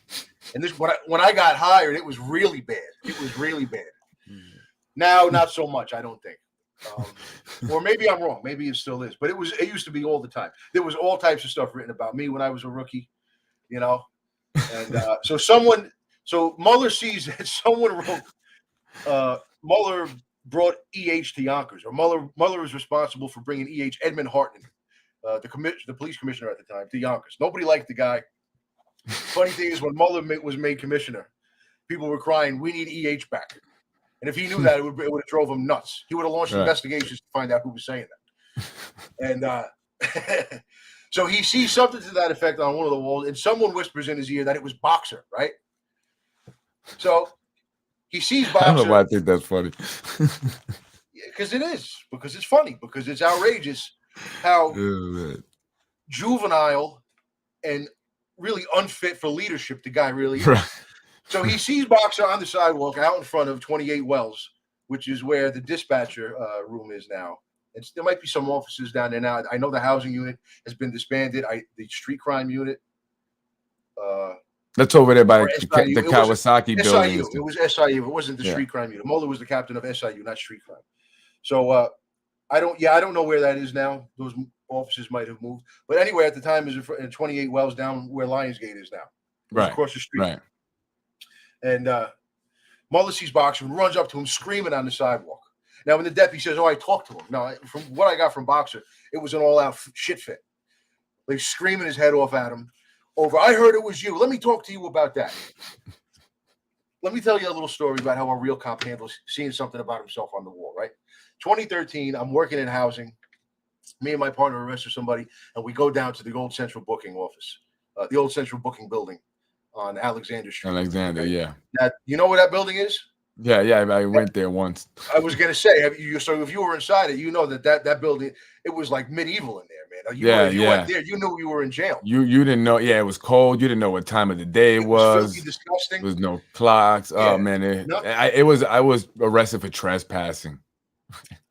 And this, when I got hired, it was really bad. It was really bad. Now, not so much, I don't think. Or maybe I'm wrong. Maybe it still is. But it used to be all the time. There was all types of stuff written about me when I was a rookie, And so Mueller sees that someone wrote, Mueller brought EH to Yonkers, or Mueller is responsible for bringing EH, Edmund Hartman, the police commissioner at the time, to Yonkers. Nobody liked the guy. Funny thing is, when Mueller was made commissioner, people were crying, we need EH back. And if he knew that, it would have drove him nuts. He would have launched investigations to find out who was saying that. And so he sees something to that effect on one of the walls, and someone whispers in his ear that it was Boxer, right? So he sees Boxer. I don't know why I think that's funny. Because it is. Because it's funny. Because it's outrageous how juvenile and really unfit for leadership the guy really is. Right. So he sees Boxer on the sidewalk out in front of 28 Wells, which is where the dispatcher room is now. There might be some offices down there now. I know the housing unit has been disbanded. The street crime unit That's over there by or SIU. the Kawasaki building. SIU. It was SIU. It wasn't the street crime unit. Mueller was the captain of SIU, not street crime. So I don't know where that is now. Those offices might have moved. But anyway, at the time, it was in 28 Wells down where Lionsgate is now. It was across the street. Right. And Mueller sees Boxer and runs up to him screaming on the sidewalk. Now, when the deputy says, "Oh, I talked to him," no, from what I got from Boxer, it was an all-out shit fit. Like screaming his head off at him over, "I heard it was you. Let me talk to you about that." Let me tell you a little story about how a real cop handles seeing something about himself on the wall, right? 2013, I'm working in housing. Me and my partner arrested somebody, and we go down to the old central booking office, the old central booking building on Alexander Street. Alexander, yeah. Now, you know where that building is? Yeah, I went there once. I was gonna say, so if you were inside it, you know that building, it was like medieval in there, man. You went there, you knew you were in jail. You didn't know, it was cold. You didn't know what time of the day it was. Filthy, disgusting. There was no clocks. Yeah. Oh man, I was arrested for trespassing.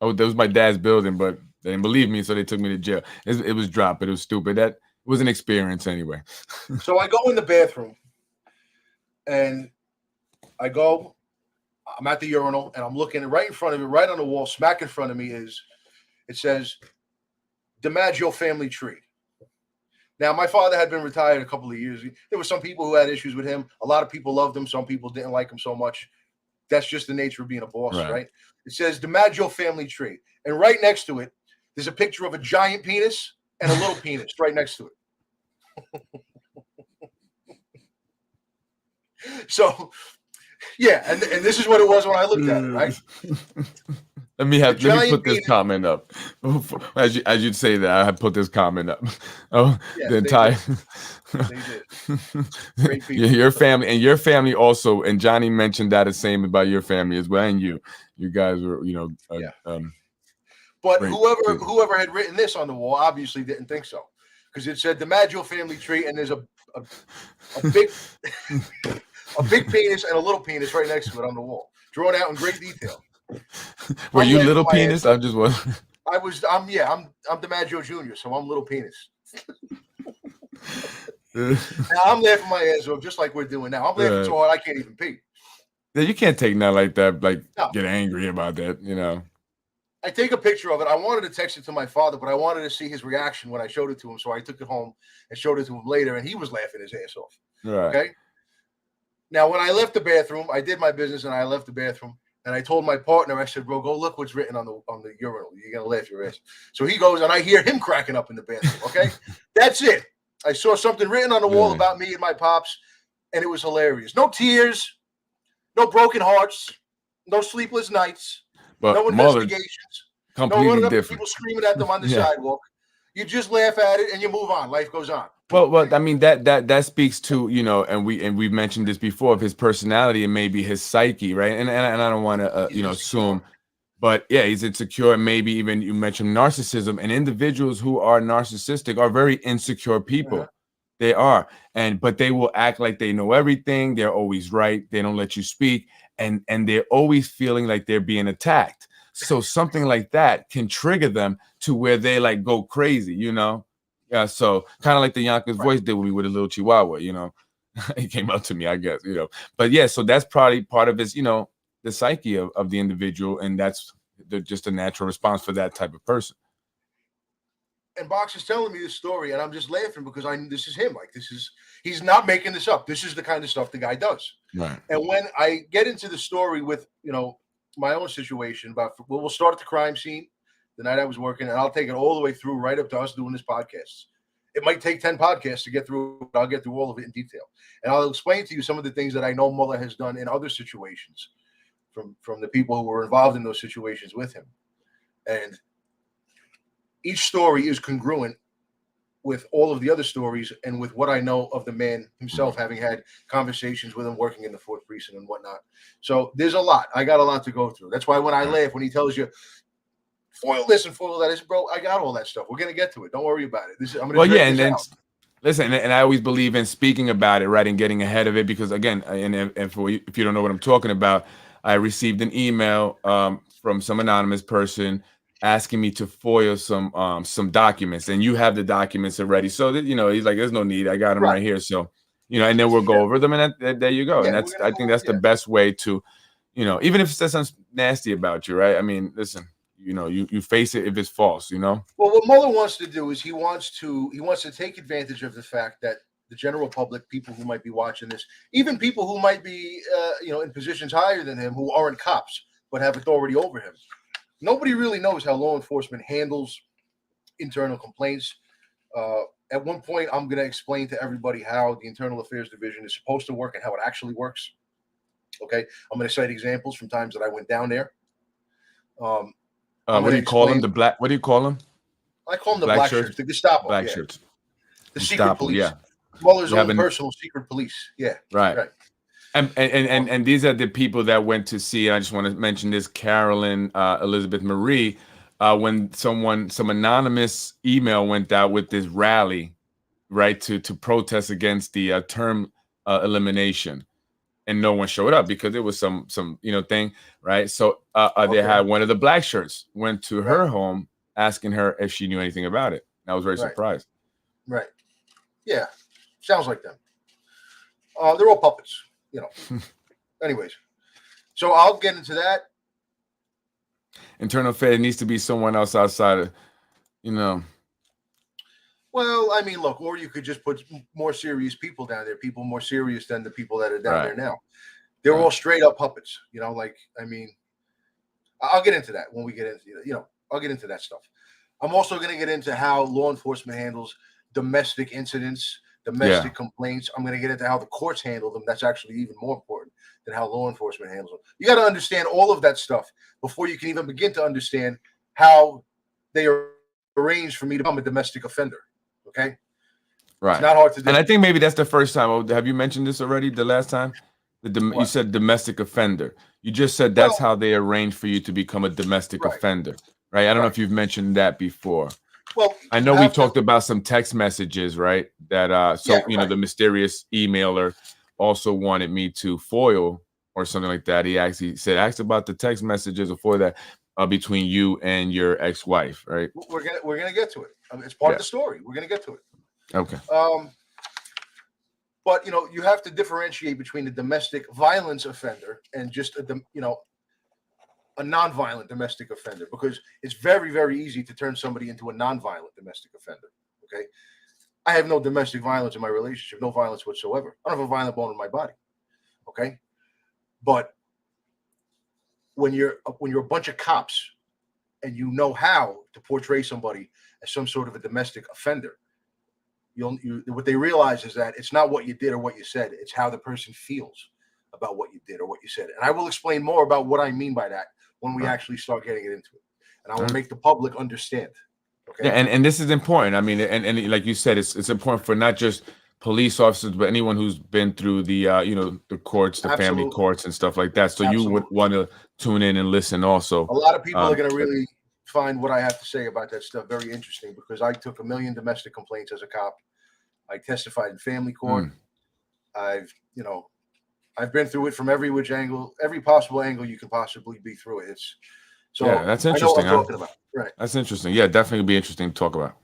That was my dad's building, but they didn't believe me, so they took me to jail. It was dropped, but it was stupid. That was an experience anyway. So I go in the bathroom, and I'm at the urinal, and I'm looking right in front of it, right on the wall, smack in front of me it says DiMaggio family tree. Now, my father had been retired a couple of years. There were some people who had issues with him. A lot of people loved him. Some people didn't like him so much. That's just the nature of being a boss, right? It says DiMaggio family tree. And right next to it, there's a picture of a giant penis and a little penis right next to it. So, yeah, and this is what it was when I looked at it, right? Let me put this comment up. As you'd say that, I put this comment up. Oh, yeah, the entire they did. Your family also, and Johnny mentioned that the same about your family as well, and you guys were, but whoever had written this on the wall obviously didn't think so, because it said DiMaggio family tree, and there's a big a big penis and a little penis right next to it on the wall, drawn out in great detail. Were you little penis? I'm just wondering. I'm DiMaggio Jr., so I'm little penis. Now I'm laughing my ass off, just like we're doing now. I'm laughing so hard I can't even pee. Yeah, you can't take nothing like that, get angry about that, I take a picture of it. I wanted to text it to my father, but I wanted to see his reaction when I showed it to him. So I took it home and showed it to him later, and he was laughing his ass off. Right. Okay. Now, when I left the bathroom, I did my business and I left the bathroom, and I told my partner, I said, "Bro, go look what's written on the urinal. You're gonna laugh your ass." So he goes, and I hear him cracking up in the bathroom. Okay, that's it. I saw something written on the wall about me and my pops, and it was hilarious. No tears, no broken hearts, no sleepless nights, but no investigations, completely no running up different. People screaming at them on the sidewalk. You just laugh at it and you move on. Life goes on. Well, I mean that speaks to, and we've mentioned this before, of his personality and maybe his psyche, right? And I don't want to assume, but yeah, he's insecure, and maybe even you mentioned narcissism, and individuals who are narcissistic are very insecure people. Uh-huh. They are, but they will act like they know everything. They're always right. They don't let you speak, and they're always feeling like they're being attacked. So something like that can trigger them to where they go crazy, Yeah, so kind of like the Yonkers voice did with me with a little Chihuahua, He came up to me, I guess, But yeah, so that's probably part of his, the psyche of the individual, and that's just a natural response for that type of person. And Box is telling me this story, and I'm just laughing because this is him. He's not making this up. This is the kind of stuff the guy does. Right. And when I get into the story with, my own situation we'll start at the crime scene the night I was working, and I'll take it all the way through right up to us doing this podcast. It might take 10 podcasts to get through, but I'll get through all of it in detail. And I'll explain to you some of the things that I know Mueller has done in other situations from the people who were involved in those situations with him. And each story is congruent with all of the other stories and with what I know of the man himself, having had conversations with him, working in the 4th precinct and whatnot. So there's a lot. I got a lot to go through. That's why when I laugh, when he tells you, foil this and foil that, I said, bro, I got all that stuff. We're going to get to it. Don't worry about it. I'm going to listen, and I always believe in speaking about it, right, and getting ahead of it, because, again, if you don't know what I'm talking about, I received an email from some anonymous person asking me to foil some documents, and you have the documents already. So that, he's like, there's no need. I got them right here. So and then we'll go over them, and there you go. Yeah, And I think that's the best way to, even if it says something nasty about you, right? I mean, listen, you face it if it's false, Well, what Mueller wants to do is he wants to take advantage of the fact that the general public, people who might be watching this, even people who might be, in positions higher than him, who aren't cops but have authority over him. Nobody really knows how law enforcement handles internal complaints. At one point, I'm going to explain to everybody how the Internal Affairs Division is supposed to work and how it actually works. Okay, I'm going to cite examples from times that I went down there. What do you call them? What do you call them? I call them the black shirts, the Gestapo. Black shirts. The secret police. Yeah. Mueller's own personal secret police. Yeah. Right. And these are the people that went to see, I just want to mention this, Carolyn Elizabeth Marie, when some anonymous email went out with this rally, right, to protest against the term elimination. And no one showed up because it was some thing, right? So they had one of the black shirts went to her home asking her if she knew anything about it. And I was very surprised. Right. Yeah. Sounds like them. They're all puppets, Anyways, so I'll get into that. Internal Affairs needs to be someone else outside of, Well, I mean, look, or you could just put more serious people down there, people more serious than the people that are down there now. They're all straight up puppets, I'll get into that when we get into, I'll get into that stuff. I'm also going to get into how law enforcement handles domestic incidents, domestic complaints. I'm going to get into how the courts handle them. That's actually even more important than how law enforcement handles them. You got to understand all of that stuff before you can even begin to understand how they are arranged for me to become a domestic offender. Okay. Right. It's not hard to do. And I think maybe that's the first time. Have you mentioned this already the last time? You said domestic offender. You just said that's how they arrange for you to become a domestic offender, right? I don't know if you've mentioned that before. Well, I know we talked about some text messages, right? That the mysterious emailer also wanted me to foil or something like that. He actually said, asked about the text messages before that between you and your ex-wife, right? We're gonna get to it. It's part of the story. We're gonna get to it. Okay. But you have to differentiate between a domestic violence offender and just a non-violent domestic offender, because it's very, very easy to turn somebody into a non-violent domestic offender. Okay. I have no domestic violence in my relationship, no violence whatsoever. I don't have a violent bone in my body. Okay. But when you're a bunch of cops and you know how to portray somebody as some sort of a domestic offender, what they realize is that it's not what you did or what you said, it's how the person feels about what you did or what you said. And I will explain more about what I mean by that when we actually start getting into it. And I will make the public understand. Okay. Yeah, and this is important. I mean, and like you said, it's important for not just police officers, but anyone who's been through the the courts, the family courts and stuff like that. So you would want to tune in and listen also. A lot of people are going to really find what I have to say about that stuff very interesting, because I took 1 million domestic complaints as a cop. I testified in family court. I've been through it from every which angle, every possible angle you can possibly be through it. That's interesting. I know what I'm talking about. Right. That's interesting. Yeah, definitely be interesting to talk about.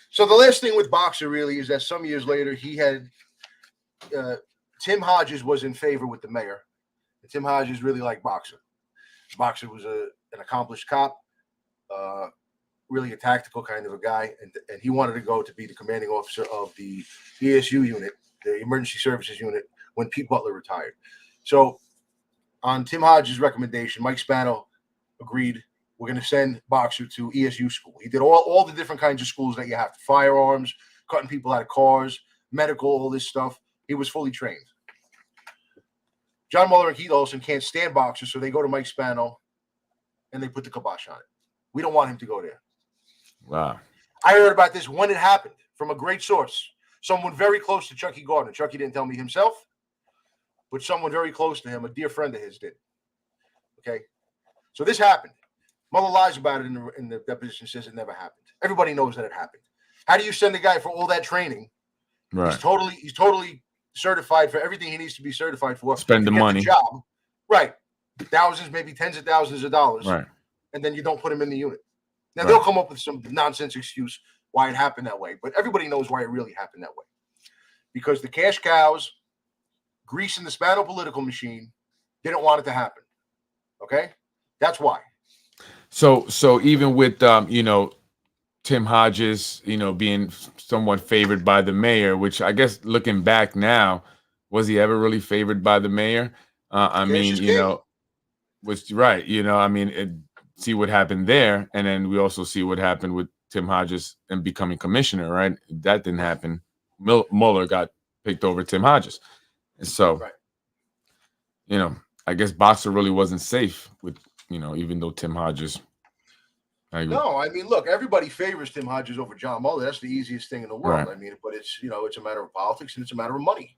So the last thing with Boxer really is that some years later he had Tim Hodges was in favor with the mayor. And Tim Hodges really liked Boxer. Boxer was an accomplished cop, really a tactical kind of a guy, and he wanted to go to be the commanding officer of the ESU unit, the Emergency Services Unit, when Pete Butler retired. So on Tim Hodges' recommendation, Mike Spano agreed, we're going to send Boxer to ESU school. He did all the different kinds of schools that you have, firearms, cutting people out of cars, medical, all this stuff. He was fully trained. John Mueller and Keith Olson can't stand Boxer, so they go to Mike Spano and they put the kibosh on it. We don't want him to go there. Wow. I heard about this when it happened from a great source, someone very close to Chucky Gardner. Chucky didn't tell me himself, but someone very close to him, a dear friend of his, did. Okay. So this happened. Mueller lies about it in the deposition, says it never happened. Everybody knows that it happened. How do you send a guy for all that training? Right. He's totally certified for everything he needs to be certified for. Spend the money. Job. Right. Thousands, maybe tens of thousands of dollars. Right. And then you don't put him in the unit. Now they'll come up with some nonsense excuse why it happened that way, but everybody knows why it really happened that way. because the cash cows greasing the Spano political machine didn't want it to happen. Okay, that's why. So even with Tim Hodges, being somewhat favored by the mayor, which I guess looking back now, was he ever really favored by the mayor? I Cash mean, is king. was right. I mean, see what happened there, and then we also see what happened with Tim Hodges and becoming commissioner. Right, that didn't happen. Mueller got picked over Tim Hodges, and so Right. I guess Boxer really wasn't safe with even though Tim Hodges. No, I mean, look, everybody favors Tim Hodges over John Mueller. That's the easiest thing in the world. Right. I mean, but it's it's a matter of politics and it's a matter of money.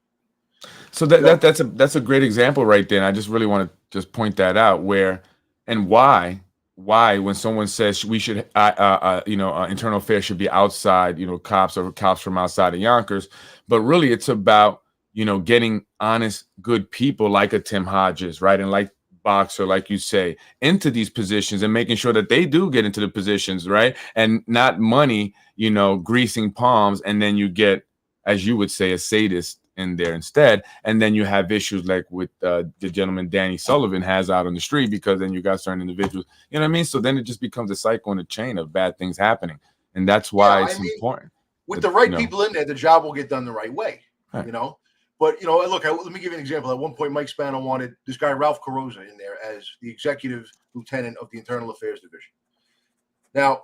So that's a great example right there. And I just really want to just point that out where and why when someone says we should internal affairs should be outside, cops from outside of Yonkers, but really it's about getting honest, good people like a Tim Hodges, right, and like Boxer, like you say, into these positions and making sure that they do get into the positions, right, and not money, greasing palms, and then you get, as you would say, a sadist in there instead, and then you have issues like with the gentleman Danny Sullivan has out on the street, because then you got certain individuals, you know what I mean? So then it just becomes a cycle and a chain of bad things happening, and that's why it's important. With the right people in there, the job will get done the right way, right. But look, let me give you an example. At one point, Mike Spano wanted this guy Ralph Carosa in there as the executive lieutenant of the Internal Affairs Division. Now,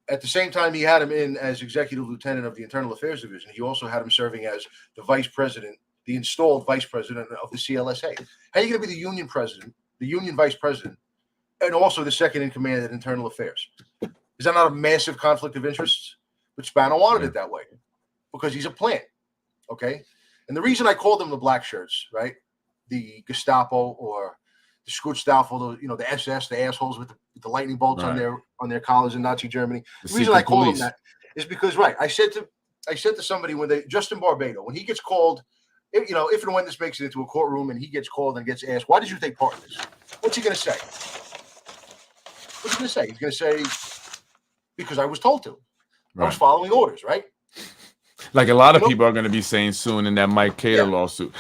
at the same time he had him in as executive lieutenant of the Internal Affairs Division, he also had him serving as the vice president, the installed vice president of the CLSA. How are you going to be the union president, the union vice president, and also the second in command at Internal Affairs? Is that not a massive conflict of interests? But Spano wanted it that way because he's a plant, okay? And the reason I called them the black shirts, right? The Gestapo or the Schutzstaffel, the SS, the assholes with the lightning bolts on their collars in Nazi Germany. The reason I call them that is because, I said to somebody Justin Barbado, when he gets called, if and when this makes it into a courtroom and he gets called and gets asked, why did you take part in this? What's he going to say? What's he going to say? He's going to say, because I was told to. I was following orders, right? Like a lot of people are going to be saying soon in that Mike Cater lawsuit.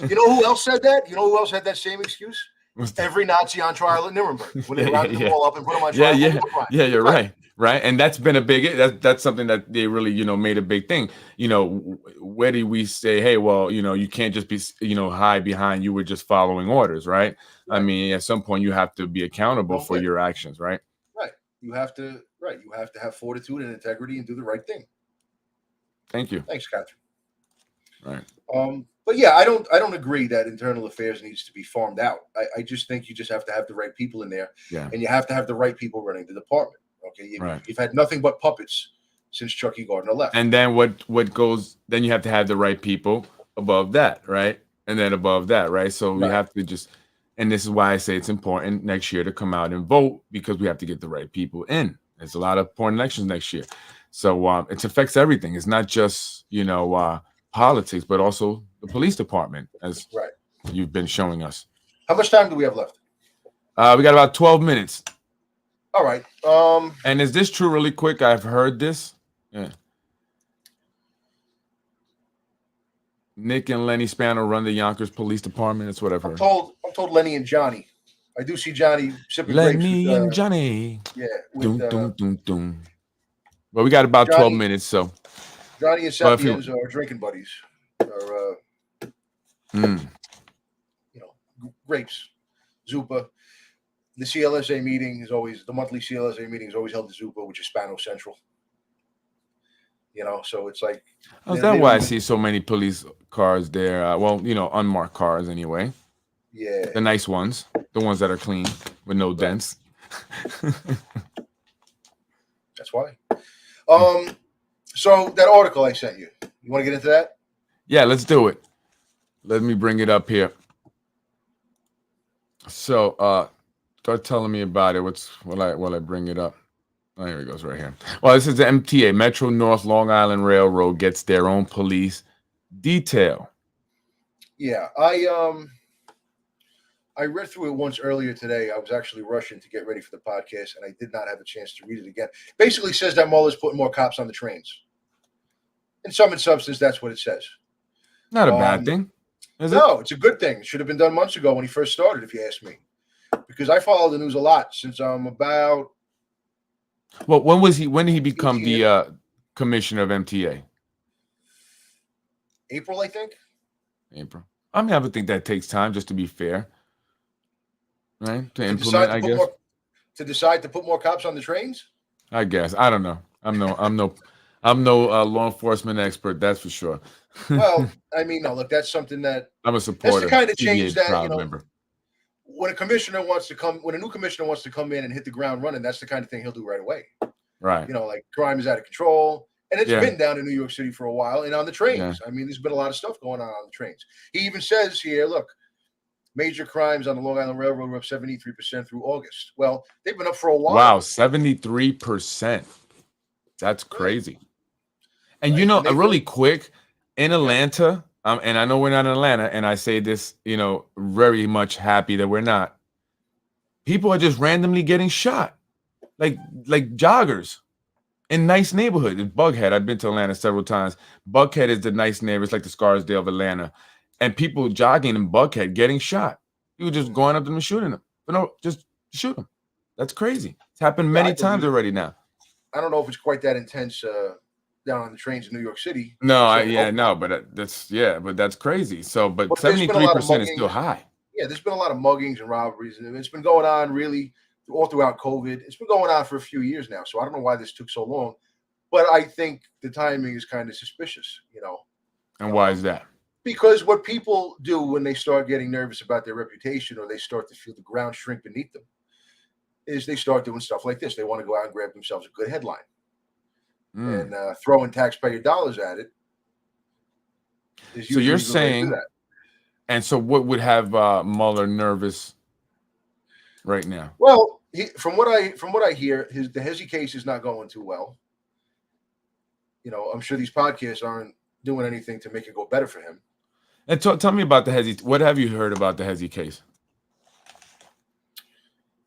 You know who else said that? You know who else had that same excuse? Every Nazi on trial at Nuremberg when they rounded them all up and put them on trial. Yeah, you're right. And that's been a big. That's something that they really made a big thing. Where do we say, hey, well, you can't just be hide behind you were just following orders, right? I mean, at some point you have to be accountable for your actions, right? Right. You have to have fortitude and integrity and do the right thing. Thank you. Thanks, Catherine. Right. But yeah, I don't agree that internal affairs needs to be farmed out. I just think you just have to have the right people in there, and you have to have the right people running the department. Okay, you've had nothing but puppets since Chucky Gardner left. And then what goes? Then you have to have the right people above that, right? And then above that, right? So we have to just, and this is why I say it's important next year to come out and vote, because we have to get the right people in. There's a lot of important elections next year. So it affects everything. It's not just, politics, but also the police department, as you've been showing us. How much time do we have left? We got about 12 minutes. All right. And is this true really quick? I've heard this. Yeah. Nick and Lenny Spano run the Yonkers Police Department. That's what I've heard. I'm told Lenny and Johnny. I do see Johnny sipping Lenny grapes with, and Johnny. Yeah. Doom. Well, we got about 12 minutes, so. Johnny and Sapiens are drinking buddies. Grapes, Zupa. The CLSA meeting is always, the monthly CLSA meeting is always held at Zupa, which is Spano Central. So it's like. Is that why I see so many police cars there? Unmarked cars anyway. Yeah. The nice ones. The ones that are clean with no dents. That's why. So that article I sent you want to get into that? Yeah, let's do it. Let me bring it up here. So, start telling me about it. While I bring it up. Oh, here it goes right here. Well, this is the MTA, Metro North Long Island Railroad, gets their own police detail. Yeah, I read through it once earlier today. I was actually rushing to get ready for the podcast, and I did not have a chance to read it again. Basically says that Mueller's putting more cops on the trains. In sum and substance, that's what it says. Not a bad thing, is it? No, it's a good thing. It should have been done months ago when he first started, if you ask me. Because I follow the news a lot since I'm about. Well, when did he become the commissioner of MTA? April, I think. April. I mean, I would think that takes time, just to be fair, right? To decide implement, I guess. To decide to put more cops on the trains. I guess. I don't know. I'm no law enforcement expert. That's for sure. Well, I mean, no. Look, that's something that I'm a supporter. That's the kind of change CBA that proud member. when a new commissioner wants to come in and hit the ground running, that's the kind of thing he'll do right away. Right. Like crime is out of control. And it's been down in New York City for a while. And on the trains, I mean, there's been a lot of stuff going on the trains. He even says here, look, major crimes on the Long Island Railroad were up 73% through August. Well, they've been up for a while. Wow, 73%. That's crazy. And really quick, in Atlanta, and I know we're not in Atlanta, and I say this, very much happy that we're not. People are just randomly getting shot, like joggers. In nice neighborhood, in Bughead. I've been to Atlanta several times. Bughead is the nice neighbor. It's like the Scarsdale of Atlanta. And people jogging in Bughead getting shot. You just going up to them and shooting them. But no, just shoot them. That's crazy. It's happened many times already now. I don't know if it's quite that intense down on the trains in New York City. But that's crazy. So, but 73% is still high. Yeah, there's been a lot of muggings and robberies, and it's been going on really all throughout COVID. It's been going on for a few years now, so I don't know why this took so long, but I think the timing is kind of suspicious, And why is that? Because what people do when they start getting nervous about their reputation or they start to feel the ground shrink beneath them is they start doing stuff like this. They want to go out and grab themselves a good headline and throwing taxpayer dollars at it. So you're saying, and so what would have Mueller nervous right now? Well, from what I hear, the Hezzy case is not going too well. I'm sure these podcasts aren't doing anything to make it go better for him. And tell me about the Hezzy. What have you heard about the Hezzy case?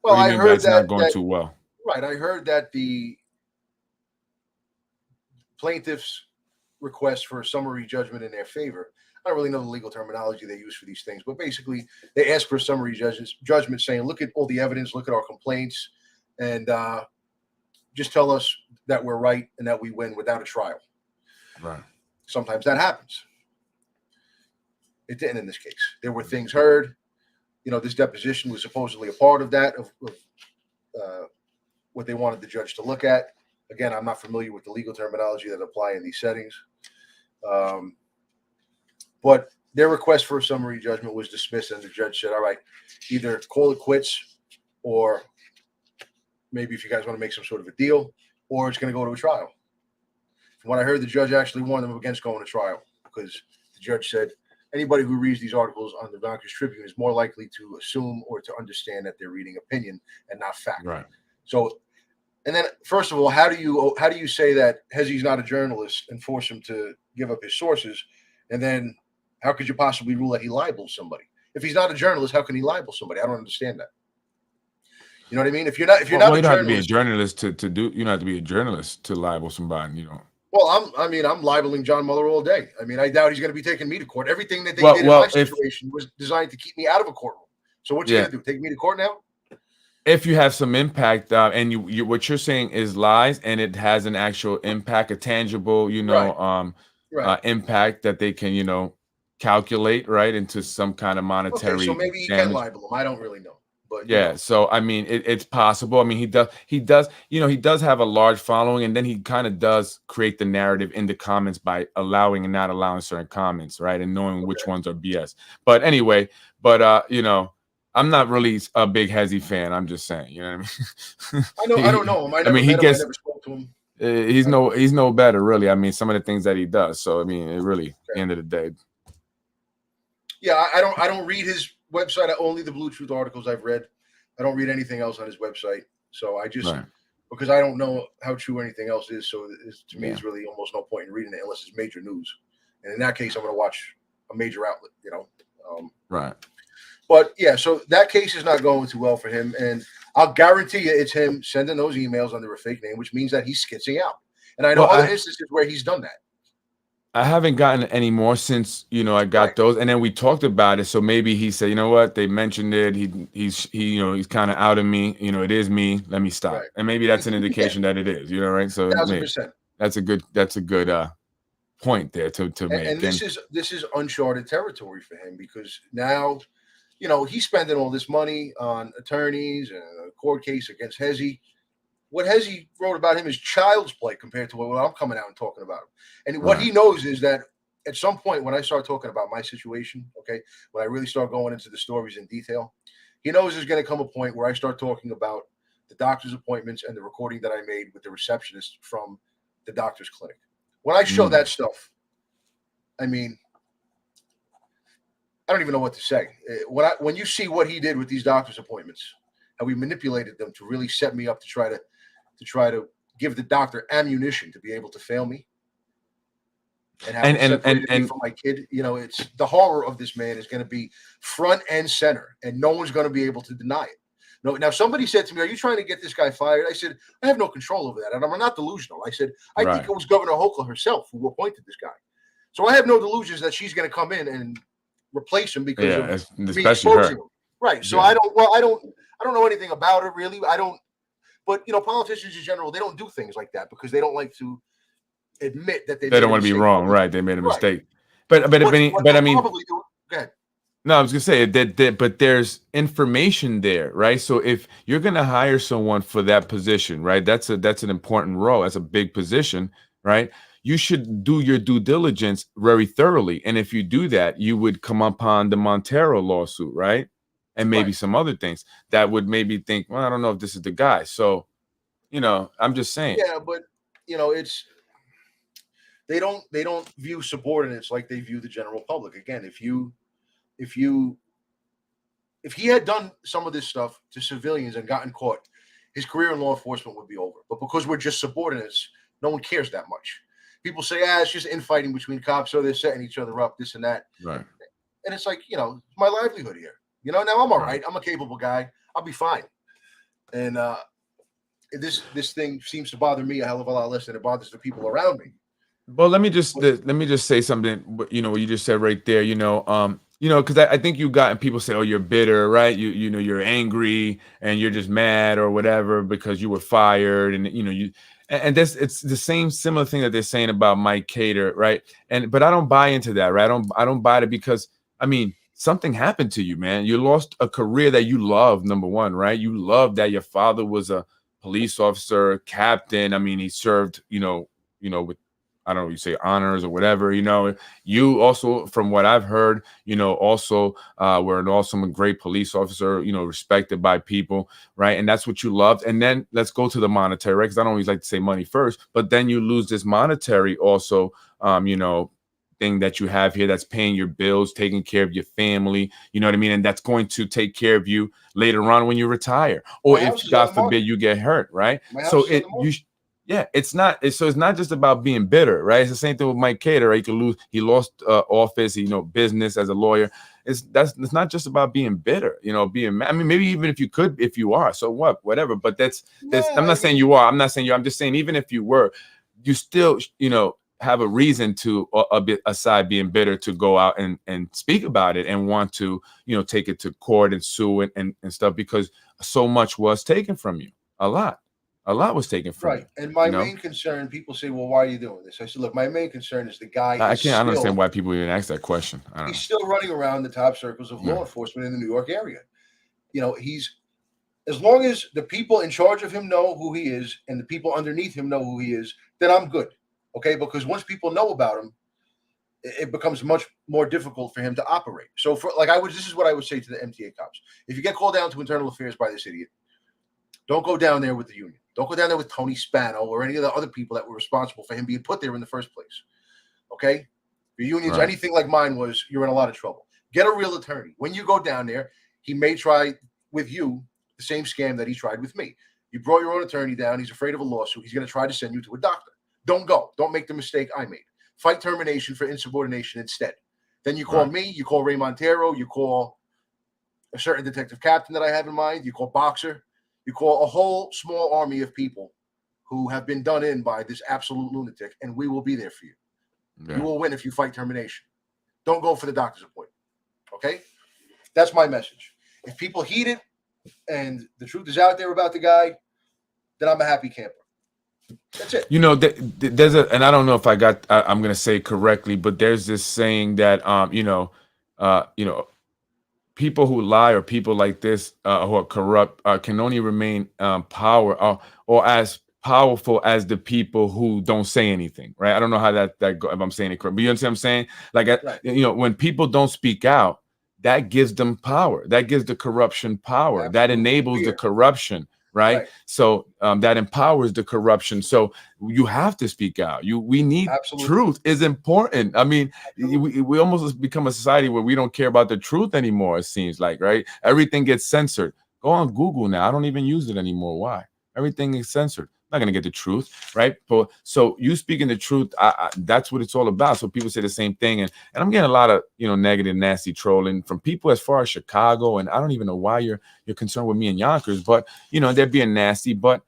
Well, I heard that not going too well. Right, I heard that the plaintiff's request for a summary judgment in their favor. I don't really know the legal terminology they use for these things, but basically they ask for a summary judgment saying, look at all the evidence, look at our complaints, and just tell us that we're right and that we win without a trial. Right. Sometimes that happens. It didn't in this case. There were things heard. This deposition was supposedly a part of that, of what they wanted the judge to look at. Again, I'm not familiar with the legal terminology that apply in these settings. But their request for a summary judgment was dismissed, and the judge said, all right, either call it quits, or maybe if you guys want to make some sort of a deal, or it's going to go to a trial. From what I heard, the judge actually warned them against going to trial because the judge said anybody who reads these articles on the Yonkers Tribune is more likely to assume or to understand that they're reading opinion and not fact. Right. So, and then first of all, how do you say that Hezzy's not a journalist and force him to give up his sources? And then how could you possibly rule that he libels somebody? If he's not a journalist, how can he libel somebody? I don't understand that. You know what I mean? If you're not, you don't have to be a journalist to do. You don't have to be a journalist to libel somebody. Well, I'm libeling John Mueller all day. I mean, I doubt he's going to be taking me to court. Everything that they did in my situation was designed to keep me out of a courtroom. So what you going to do? Take me to court now? If you have some impact, and you what you're saying is lies, and it has an actual impact, a tangible, impact that they can, calculate right into some kind of monetary. Okay, so maybe he can libel him. I don't really know. But so I mean, it's possible. I mean, he does have a large following, and then he kind of does create the narrative in the comments by allowing and not allowing certain comments, right, and knowing which ones are BS. But anyway, I'm not really a big Hezzy fan. I'm just saying, you know what I mean? I don't know him. I never spoke to him. He's no better, really. I mean, some of the things that he does. So I mean, it really, at the end of the day. Yeah, I don't read his website. Only the Blue Truth articles I've read. I don't read anything else on his website. So I just because I don't know how true anything else is. So to me, it's really almost no point in reading it unless it's major news. And in that case, I'm going to watch a major outlet. Right. But yeah, so that case is not going too well for him, and I'll guarantee you it's him sending those emails under a fake name, which means that he's skitzing out. And I know other instances where he's done that. I haven't gotten any more since, I Right. got those, and then we talked about it. So maybe he said, you know what, they mentioned it. He's kind of out of me. It is me. Let me stop. Right. And maybe that's an Yeah. indication that it is. Right? So maybe 1,000%. that's a good point there to And make. And this is uncharted territory for him because now, he's spending all this money on attorneys and a court case against Hezi. What Hezi wrote about him is child's play compared to what I'm coming out and talking about him. And what right, he knows is that at some point when I start talking about my situation, okay, when I really start going into the stories in detail, he knows there's going to come a point where I start talking about the doctor's appointments and the recording that I made with the receptionist from the doctor's clinic. When I show mm. that stuff, I mean, I don't even know what to say. When you see what he did with these doctor's appointments, how we manipulated them to really set me up to try to give the doctor ammunition to be able to fail me and have and him and and separated me and from my kid. It's the horror of this man is going to be front and center, and no one's going to be able to deny it. No, now somebody said to me, "Are you trying to get this guy fired?" I said, "I have no control over that, and I'm not delusional." I said, "I think right, it was Governor Hochul herself who appointed this guy, so I have no delusions that she's going to come in and replace him because yeah, of me especially exposing her. him." Right. So Yeah, I don't know anything about it really. I don't. But politicians in general, they don't do things like that because they don't like to admit that they they made don't a want to be mistake wrong, publicly. right? They made a Right. mistake, but What but I they'll mean, probably do. Go ahead. no, I was gonna say that, but there's information there, right? So if you're gonna hire someone for that position, right, that's an important role. That's a big position, right? You should do your due diligence very thoroughly, and if you do that, you would come upon the Montero lawsuit, right? And maybe Right. some other things that would maybe think, well, I don't know if this is the guy. So, I'm just saying, Yeah, but it's they don't view subordinates like they view the general public. Again, if you if he had done some of this stuff to civilians and gotten caught, his career in law enforcement would be over. But because we're just subordinates, no one cares that much. People say, it's just infighting between cops, so they're setting each other up, this and that. right, And it's like, my livelihood here. Now I'm all right. right. I'm a capable guy. I'll be fine. And this thing seems to bother me a hell of a lot less than it bothers the people around me. Well, But let me just say something. What you just said right there. Because I think you got and people say, "Oh, you're bitter, right? You're angry and you're just mad or whatever because you were fired." And and this it's the same similar thing that they're saying about Mike Cater, right? But I don't buy into that, right? I don't buy it because I mean something happened to you, man. You lost a career that you love. Number one, right? You love that your father was a police officer, captain. I mean, he served, with I don't know, you say honors or whatever, you also, from what I've heard, also were an awesome and great police officer, respected by people, right? And that's what you loved. And then let's go to the monetary, right? Because I don't always like to say money first, but then you lose this monetary also, thing that you have here that's paying your bills, taking care of your family, you know what I mean? And that's going to take care of you later on when you retire, or my if house is on God the forbid market. you get hurt, right? My So house is on the market. yeah, so it's not just about being bitter, right? It's the same thing with Mike Cater, right? He lost office, business as a lawyer. It's not just about being bitter, being mad. I mean, maybe even if you are, so what, whatever. But that's No, I'm I not saying mean, you are. I'm not saying you. I'm just saying even if you were, you still, have a reason to a bit aside being bitter to go out and speak about it and want to, take it to court and sue and stuff because so much was taken from you. A lot was taken from right. you. And You my know, main concern, people say, well, why are you doing this? I said, look, my main concern is the guy I is can't. I don't understand still why people even ask that question. I don't he's know. still running around the top circles of Yeah. law enforcement in the New York area. He's as long as the people in charge of him know who he is and the people underneath him know who he is, then I'm good. Okay, because once people know about him, it becomes much more difficult for him to operate. So for this is what I would say to the MTA cops. If you get called down to internal affairs by this idiot, don't go down there with the union. Don't go down there with Tony Spano or any of the other people that were responsible for him being put there in the first place. Okay? If your union's Right. anything like mine was, you're in a lot of trouble. Get a real attorney. When you go down there, he may try with you the same scam that he tried with me. You brought your own attorney down. He's afraid of a lawsuit. He's going to try to send you to a doctor. Don't go. Don't make the mistake I made. Fight termination for insubordination instead. Then you call Right. me. You call Ray Montero. You call a certain detective captain that I have in mind. You call Boxer. You call a whole small army of people who have been done in by this absolute lunatic, and we will be there for you. Yeah. You will win if you fight termination. Don't go for the doctor's appointment. Okay? That's my message. If people heed it and the truth is out there about the guy, then I'm a happy camper. That's it. You know, there's a, and I don't know if I'm going to say it correctly, but there's this saying that, people who lie or people like this who are corrupt can only remain power or as powerful as the people who don't say anything, right? I don't know how that go, if I'm saying it correct, but you understand what I'm saying? Like, Right. when people don't speak out, that gives them power. That gives the corruption power. Absolutely. That enables the corruption, right? So that empowers the corruption. So you have to speak out. We need truth is important. I mean, we almost become a society where we don't care about the truth anymore. It seems like, right? Everything gets censored. Go on Google now. I don't even use it anymore. Why? Everything is censored. I'm not gonna get the truth, right? But so you speaking the truth, that's what it's all about. So people say the same thing, and I'm getting a lot of negative, nasty trolling from people as far as Chicago, and I don't even know why you're concerned with me and Yonkers, but they're being nasty. But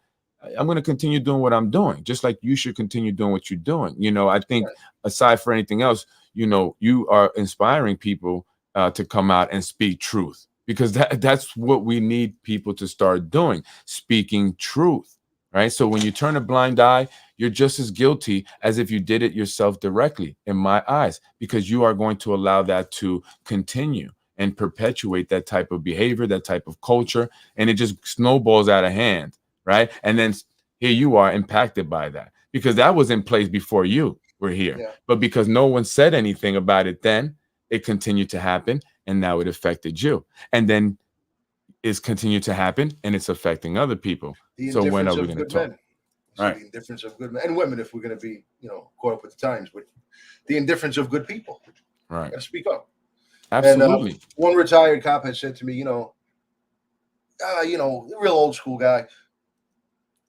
I'm going to continue doing what I'm doing, just like you should continue doing what you're doing. I think aside from anything else, you are inspiring people to come out and speak truth, because that's what we need people to start doing, speaking truth. Right. So when you turn a blind eye, you're just as guilty as if you did it yourself directly, in my eyes, because you are going to allow that to continue and perpetuate that type of behavior, that type of culture, and it just snowballs out of hand. Right. And then here you are impacted by that, because that was in place before you were here. Yeah. But because no one said anything about it then, it continued to happen, and now it affected you. And then it's continued to happen, and it's affecting other people. So when are we going to talk? Right. The indifference of good men and women, if we're going to be, caught up with the times, but the indifference of good people. Right. Got to speak up. Absolutely. And one retired cop had said to me, real old school guy,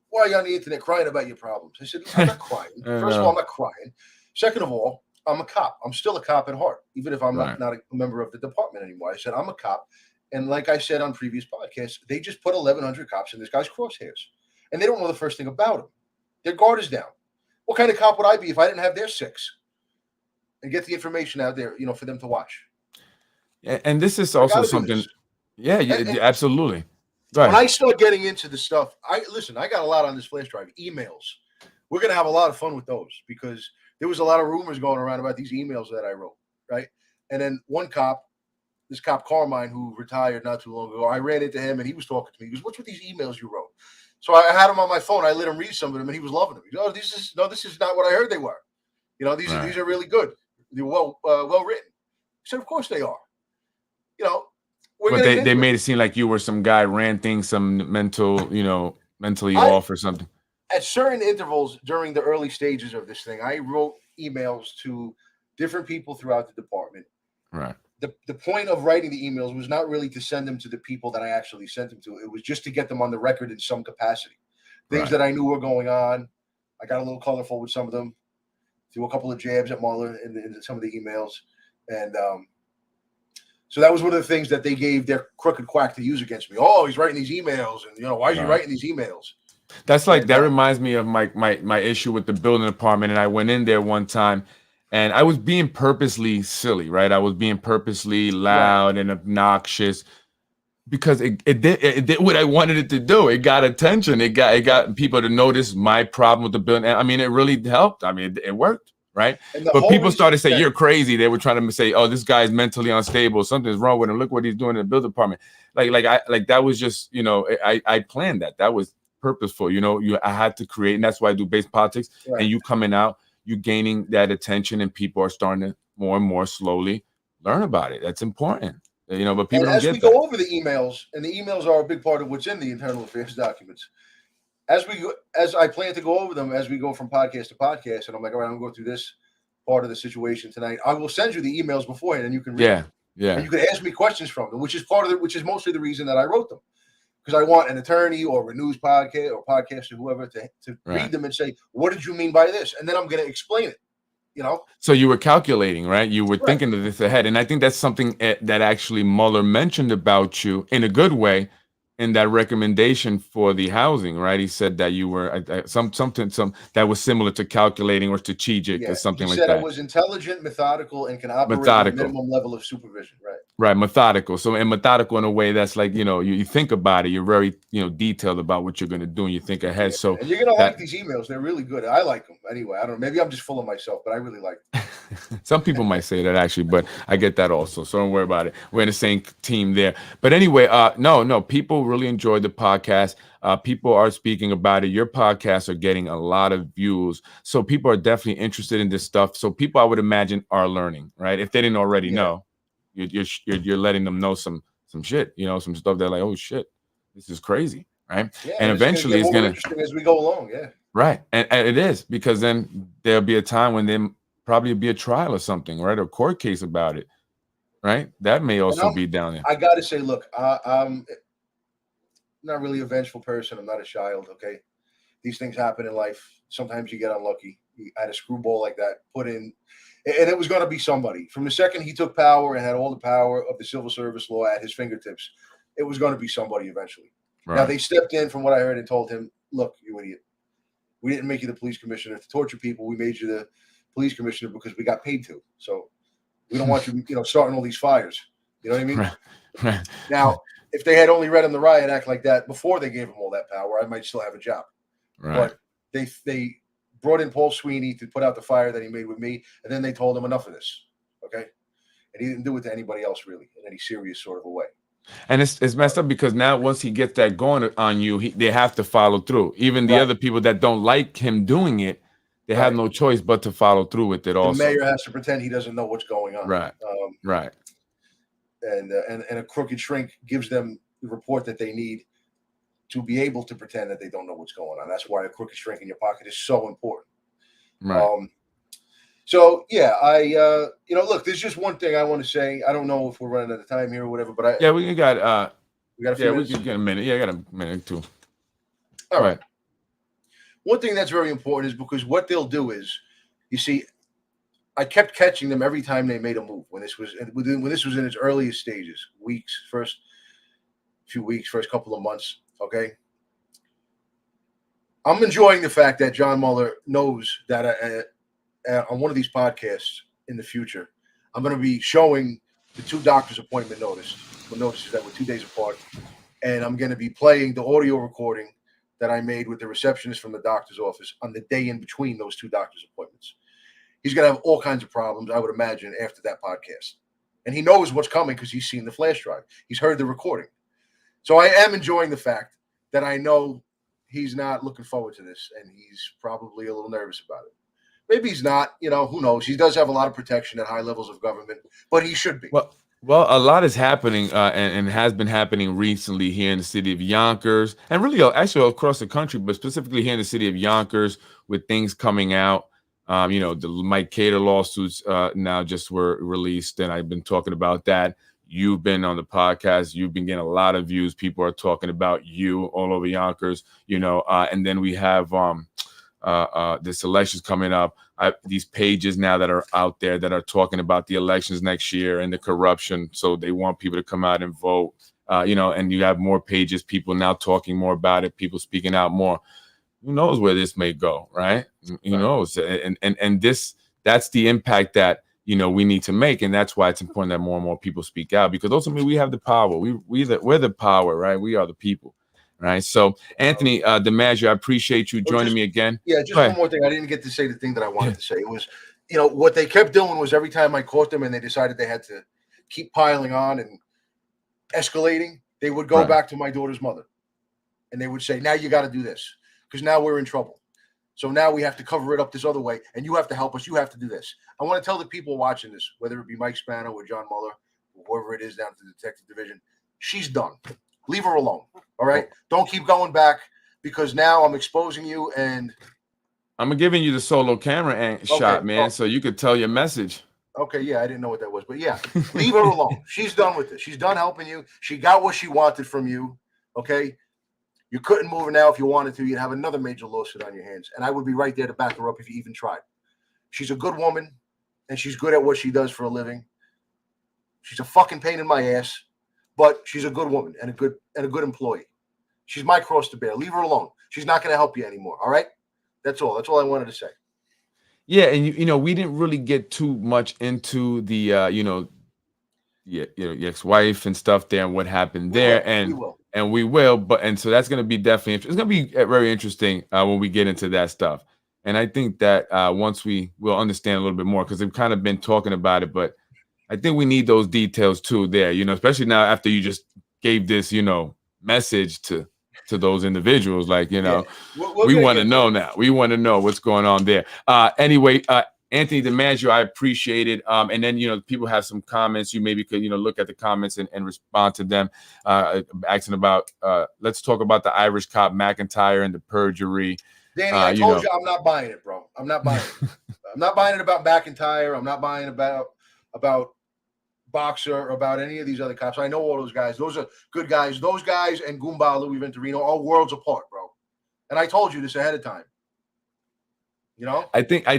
why are you on the internet crying about your problems? I said, I'm not crying. First of all, I'm not crying. Second of all, I'm a cop. I'm still a cop at heart, even if I'm not a member of the department anymore. I said, I'm a cop. And like I said on previous podcasts, they just put 1,100 cops in this guy's crosshairs. And they don't know the first thing about him. Their guard is down. What kind of cop would I be if I didn't have their 6? And get the information out there, for them to watch. And this is also something. Yeah, absolutely. Right. When I start getting into the stuff, I got a lot on this flash drive, emails. We're going to have a lot of fun with those, because there was a lot of rumors going around about these emails that I wrote, right? And then this cop Carmine, who retired not too long ago, I ran into him and he was talking to me. He goes, "What's with these emails you wrote?" So I had him on my phone. I let him read some of them, and he was loving them. He goes, this is not what I heard they were. These are really good. They're well written. I said, of course they are. But they made it seem like you were some guy ranting, some mentally off or something. At certain intervals during the early stages of this thing, I wrote emails to different people throughout the department. Right. The point of writing the emails was not really to send them to the people that I actually sent them to. It was just to get them on the record in some capacity. Things that I knew were going on. I got a little colorful with some of them. Threw a couple of jabs at Mueller in some of the emails. And so that was one of the things that they gave their crooked quack to use against me. Oh, he's writing these emails. And, why is he writing these emails? That's like, that reminds me of my issue with the building department. And I went in there one time, and I was being purposely silly, right? I was being purposely loud and obnoxious, because it did what I wanted it to do. It got attention. It got people to notice my problem with the building. I mean, it really helped. I mean, it worked, right? But people started to say, "You're crazy." They were trying to say, "Oh, this guy's mentally unstable. Something's wrong with him. Look what he's doing in the building department." Like that was just, I planned that. That was purposeful. I had to create, and that's why I do base politics. And you coming out, you gaining that attention, and people are starting to more and more slowly learn about it. That's important. But people don't get that. As we go over the emails, and the emails are a big part of what's in the internal affairs documents. As I plan to go over them as we go from podcast to podcast, and I'm like, all right, I'm going to go through this part of the situation tonight. I will send you the emails beforehand, and you can read them. Yeah. And you can ask me questions from them, which is mostly the reason that I wrote them. Because I want an attorney or a news podcast or podcaster, whoever, to read them and say, what did you mean by this? And then I'm going to explain it. So you were calculating, right? You were thinking of this ahead. And I think that's something that actually Mueller mentioned about you in a good way, in that recommendation for the housing, right? He said that you were something that was similar to calculating or strategic or Yeah, something he like said I that. was intelligent, methodical, and can operate with a Methodical. minimum level of supervision. Right. Right, methodical. So, and methodical in a way that's like, you think about it. You're very, detailed about what you're going to do, and you think ahead. Yeah, So and you're gonna like that these emails. They're really good. I like them anyway. I don't know. Maybe I'm just full of myself, but I really like them. some people might say that actually, but I get that also. So don't worry about it. We're in the same team there. But anyway, no, people really enjoyed the podcast. People are speaking about it. Your podcasts are getting a lot of views, so people are definitely interested in this stuff. So people, I would imagine, are learning, right? If they didn't already Yeah, know, you're letting them know some shit, some stuff. They're like, oh shit, this is crazy, right? yeah, And and it's gonna eventually, get it's more gonna interesting as we go along. Yeah, right, and it is, because then there'll be a time when there probably be a trial or something, right, or court case about it, right? That may and also be down there. I gotta say, look, I'm not really a vengeful person. I'm not a child. Okay, these things happen in life. Sometimes you get unlucky. You had a screwball like that put in, and it was going to be somebody. From the second he took power and had all the power of the civil service law at his fingertips, it was going to be somebody eventually. Now Right. they stepped in, from what I heard, and told him, "Look, you idiot. We didn't make you the police commissioner to torture people. We made you the police commissioner because we got paid to. So we don't want you, starting all these fires. You know what I mean?" Right. Right. Now, if they had only read him the riot act like that before they gave him all that power, I might still have a job. Right. But they brought in Paul Sweeney to put out the fire that he made with me, and then they told him enough of this. Okay, and he didn't do it to anybody else really in any serious sort of a way. And it's messed up because now once he gets that going on you, they have to follow through. Even the Right, other people that don't like him doing it, they have right. no choice but to follow through with it The also. mayor has to pretend he doesn't know what's going on. Right. Right. And a crooked shrink gives them the report that they need to be able to pretend that they don't know what's going on. That's why a crooked shrink in your pocket is so important. Right. So yeah, look, there's just one thing I want to say. I don't know if we're running out of time here or whatever, but Yeah, we got we got a few we minutes. can get a minute. Yeah, I got a minute or two. All Go right. ahead. One thing that's very important is because what they'll do is, you see, I kept catching them every time they made a move when this was in its earliest stages, first few weeks, first couple of months. Okay, I'm enjoying the fact that John Mueller knows that on one of these podcasts in the future, I'm going to be showing the two doctor's appointment notices that were 2 days apart, and I'm going to be playing the audio recording that I made with the receptionist from the doctor's office on the day in between those two doctor's appointments. He's going to have all kinds of problems, I would imagine, after that podcast. And he knows what's coming because he's seen the flash drive. He's heard the recording. So I am enjoying the fact that I know he's not looking forward to this, and he's probably a little nervous about it. Maybe he's not, who knows? He does have a lot of protection at high levels of government, but he should be. Well, a lot is happening and has been happening recently here in the city of Yonkers, and really actually across the country, but specifically here in the city of Yonkers, with things coming out. The Mike Cater lawsuits now just were released, and I've been talking about that. You've been on the podcast. You've been getting a lot of views. People are talking about you all over Yonkers, and then we have this elections coming up. These pages now that are out there that are talking about the elections next year and the corruption. So they want people to come out and vote, and you have more pages, people now talking more about it, people speaking out more. Who knows where this may go, right? Who knows? And that's the impact that, we need to make. And that's why it's important that more and more people speak out, because ultimately we have the power. We're the power, right? We are the people, right? So Anthony DiMaggio, I appreciate you joining me again. Yeah, just one more thing. I didn't get to say the thing that I wanted to say. It was, what they kept doing was every time I caught them and they decided they had to keep piling on and escalating, they would go back to my daughter's mother and they would say, now you got to do this because now we're in trouble. So now we have to cover it up this other way, and you have to help us. You have to do this. I want to tell the people watching this, whether it be Mike Spano or John Mueller, or whoever it is down to the detective division, she's done. Leave her alone. All right? Don't keep going back, because now I'm exposing you, and I'm giving you the solo camera shot, man, so you could tell your message. Okay, yeah, I didn't know what that was, but yeah, leave her alone. She's done with this. She's done helping you. She got what she wanted from you. Okay? You couldn't move her now if you wanted to. You'd have another major lawsuit on your hands. And I would be right there to back her up if you even tried. She's a good woman, and she's good at what she does for a living. She's a fucking pain in my ass, but she's a good woman and a good employee. She's my cross to bear. Leave her alone. She's not going to help you anymore. All right? That's all. That's all I wanted to say. Yeah, and you know, we didn't really get too much into the your ex-wife and stuff there and what happened there, we will, but so that's going to be definitely it's going to be very interesting when we get into that stuff. And I think that once we'll understand a little bit more, because we've kind of been talking about it, but I think we need those details too there, especially now after you just gave this, message to those individuals, like, we want to know now. We want to know what's going on there. Anyway, Anthony DiMaggio, I appreciate it. And then, people have some comments. You maybe could, look at the comments and respond to them, asking about, let's talk about the Irish cop McIntyre and the perjury. Danny, I told you I'm not buying it, bro. I'm not buying it. I'm not buying it about McIntyre. I'm not buying about Boxer or about any of these other cops. I know all those guys. Those are good guys. Those guys and Goomba Louis Venturino are worlds apart, bro. And I told you this ahead of time. I think and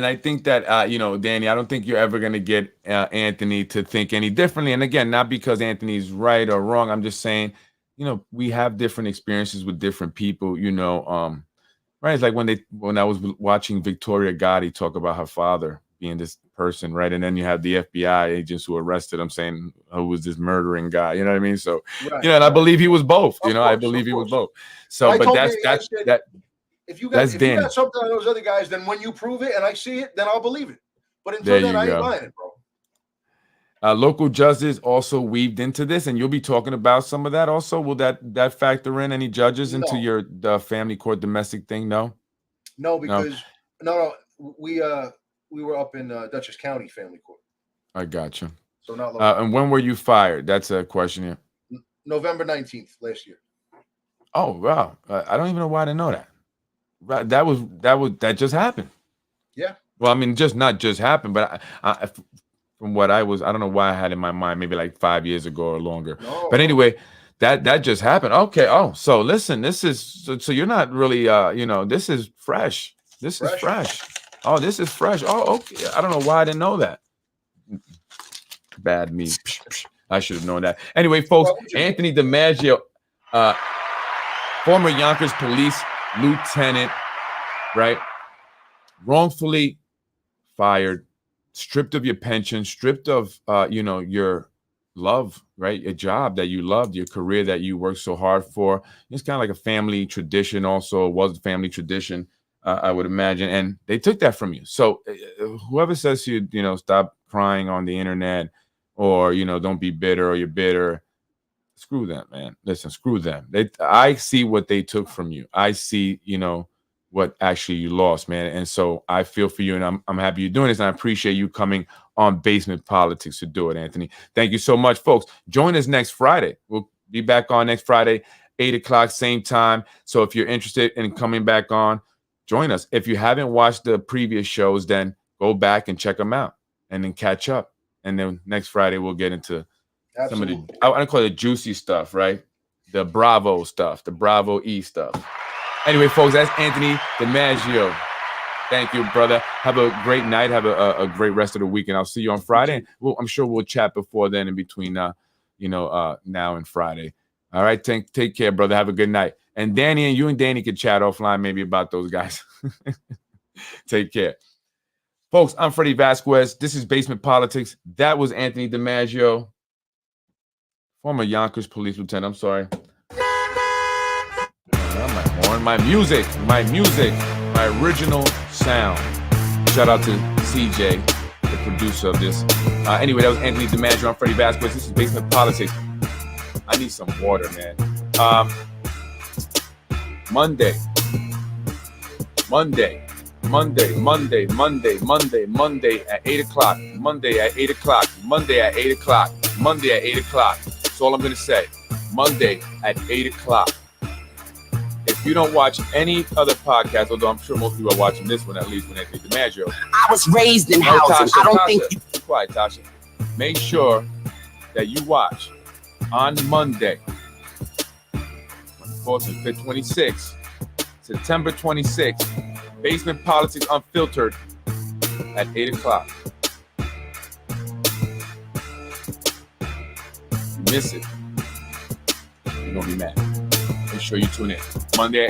I think that Danny, I don't think you're ever going to get Anthony to think any differently. And again, not because Anthony's right or wrong. I'm just saying, we have different experiences with different people. Right? It's like when I was watching Victoria Gotti talk about her father being this person, right? And then you have the FBI agents who arrested him, saying, "Who was this murdering guy?" You know what I mean? So, and I believe he was both. I believe he was both. So, but that's that. If you got something on those other guys, then when you prove it and I see it, then I'll believe it. But until then, I ain't buying it, bro. Local judges also weaved into this, and you'll be talking about some of that also. Will that factor in any judges into the family court domestic thing? No, because no, we were up in Dutchess County family court. I got you. So not local. And when were you fired? That's a question here. November 19th last year. Oh wow! I don't even know why I didn't know that. Right, that just happened. Yeah. Well, I mean, not just happened, but I from what I don't know why I had in my mind, maybe like 5 years ago or longer. No. But anyway, that just happened. Okay. Oh, so listen, this is so you're not really this is fresh. This is fresh. Oh, this is fresh. Oh, okay. I don't know why I didn't know that. Bad me. I should have known that. Anyway, folks, Anthony DiMaggio, former Yonkers police lieutenant, right? Wrongfully fired, stripped of your pension, stripped of your love, right? A job that you loved, your career that you worked so hard for. It's kind of like a family tradition. Also, it was a family tradition, I would imagine, and they took that from you. So, whoever says to you, stop crying on the internet, or don't be bitter, or you're bitter. Screw them, man. Listen, screw them. I see what they took from you. I see, what actually you lost, man. And so I feel for you, and I'm happy you're doing this, and I appreciate you coming on Basement Politics to do it, Anthony. Thank you so much, folks. Join us next Friday. We'll be back on next Friday, 8 o'clock, same time. So if you're interested in coming back on, join us. If you haven't watched the previous shows, then go back and check them out and then catch up. And then next Friday, we'll get into some of the, I want to call it juicy stuff, right? The Bravo stuff, the Bravo E stuff. Anyway, folks, that's Anthony DiMaggio. Thank you, brother. Have a great night. Have a great rest of the week, and I'll see you on Friday. I'm sure we'll chat before then, in between, now and Friday. All right, take care, brother. Have a good night. And Danny, and you and Danny can chat offline maybe about those guys. Take care. Folks, I'm Freddie Vasquez. This is Basement Politics. That was Anthony DiMaggio, former Yonkers police lieutenant. I'm sorry. My music, my original sound. Shout out to CJ, the producer of this. Anyway, that was Anthony DiMaggio. I'm Freddie Vasquez. This is Basement Politics. I need some water, man. Monday at 8 o'clock. Monday at 8 o'clock. That's all I'm going to say. Monday at 8 o'clock. If you don't watch any other podcast, although I'm sure most people are watching this one, at least with Anthony DiMaggio. I was raised in housing. I don't think you... Be quiet, Tasha. Make sure that you watch on Monday, 4th and 5th, 26th, September 26th, Basement Politics Unfiltered at 8 o'clock. You miss it, you're going to be mad. making sure you tune in. Monday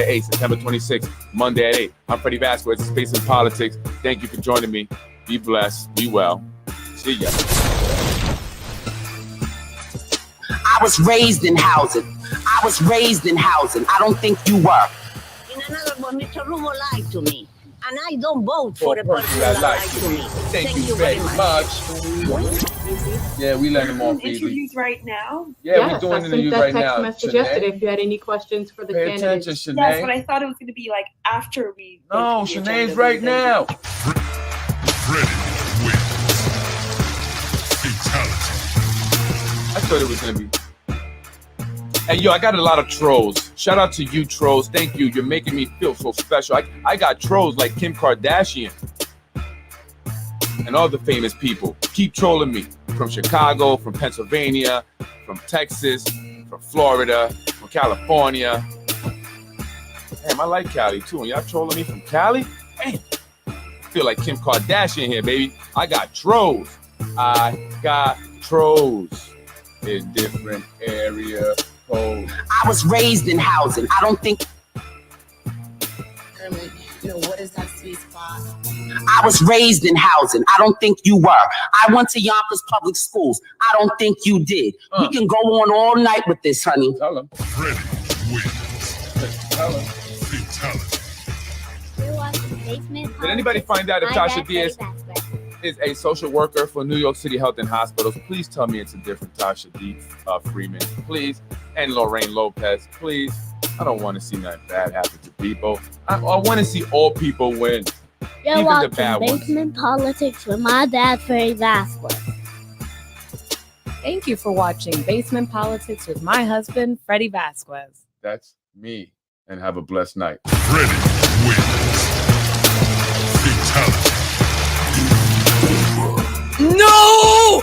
at 8, September 26th, Monday at 8. I'm Freddie Vasquez, Space and Politics. Thank you for joining me. Be blessed. Be well. See ya. I was raised in housing. I don't think you were. In another one, Mr. Rumo lied to me. And I don't vote for the person that lied to me. Thank you very much. Yeah, we let him off easy. Interviews right now? Yeah, we're doing interviews right now. I sent that text message yesterday if you had any questions for the Pay candidates. attention, Yes, but Shanae. I thought it was going to be like after we. No, go through the Shanae's agenda, right we then- now. Freddie wins. Fatality. I thought it was going to be. Hey, yo, I got a lot of trolls. Shout out to you, trolls. Thank you. You're making me feel so special. I got trolls like Kim Kardashian and all the famous people. Keep trolling me from Chicago, from Pennsylvania, from Texas, from Florida, from California. Damn, I like Cali too. And y'all trolling me from Cali? Damn. I feel like Kim Kardashian here, baby. I got trolls. In different area codes. I was raised in housing. I don't think. You know, what is that sweet spot? I was raised in housing. I don't think you were. I went to Yonkers Public Schools. I don't think you did. We can go on all night with this, honey. Tell him. Freddie wins. Tell him. Fatality. Did anybody find out if Tasha Diaz is a social worker for New York City Health and Hospitals? Please tell me it's a different Tasha D. Freeman, please. And Lorraine Lopez, please. I don't want to see nothing bad happen to people. I want to see all people win. You're Even the watching bad ones. Basement Politics with my dad, Freddie Vasquez. Thank you for watching Basement Politics with my husband, Freddie Vasquez. That's me. And have a blessed night. Freddie wins. Fatality. No!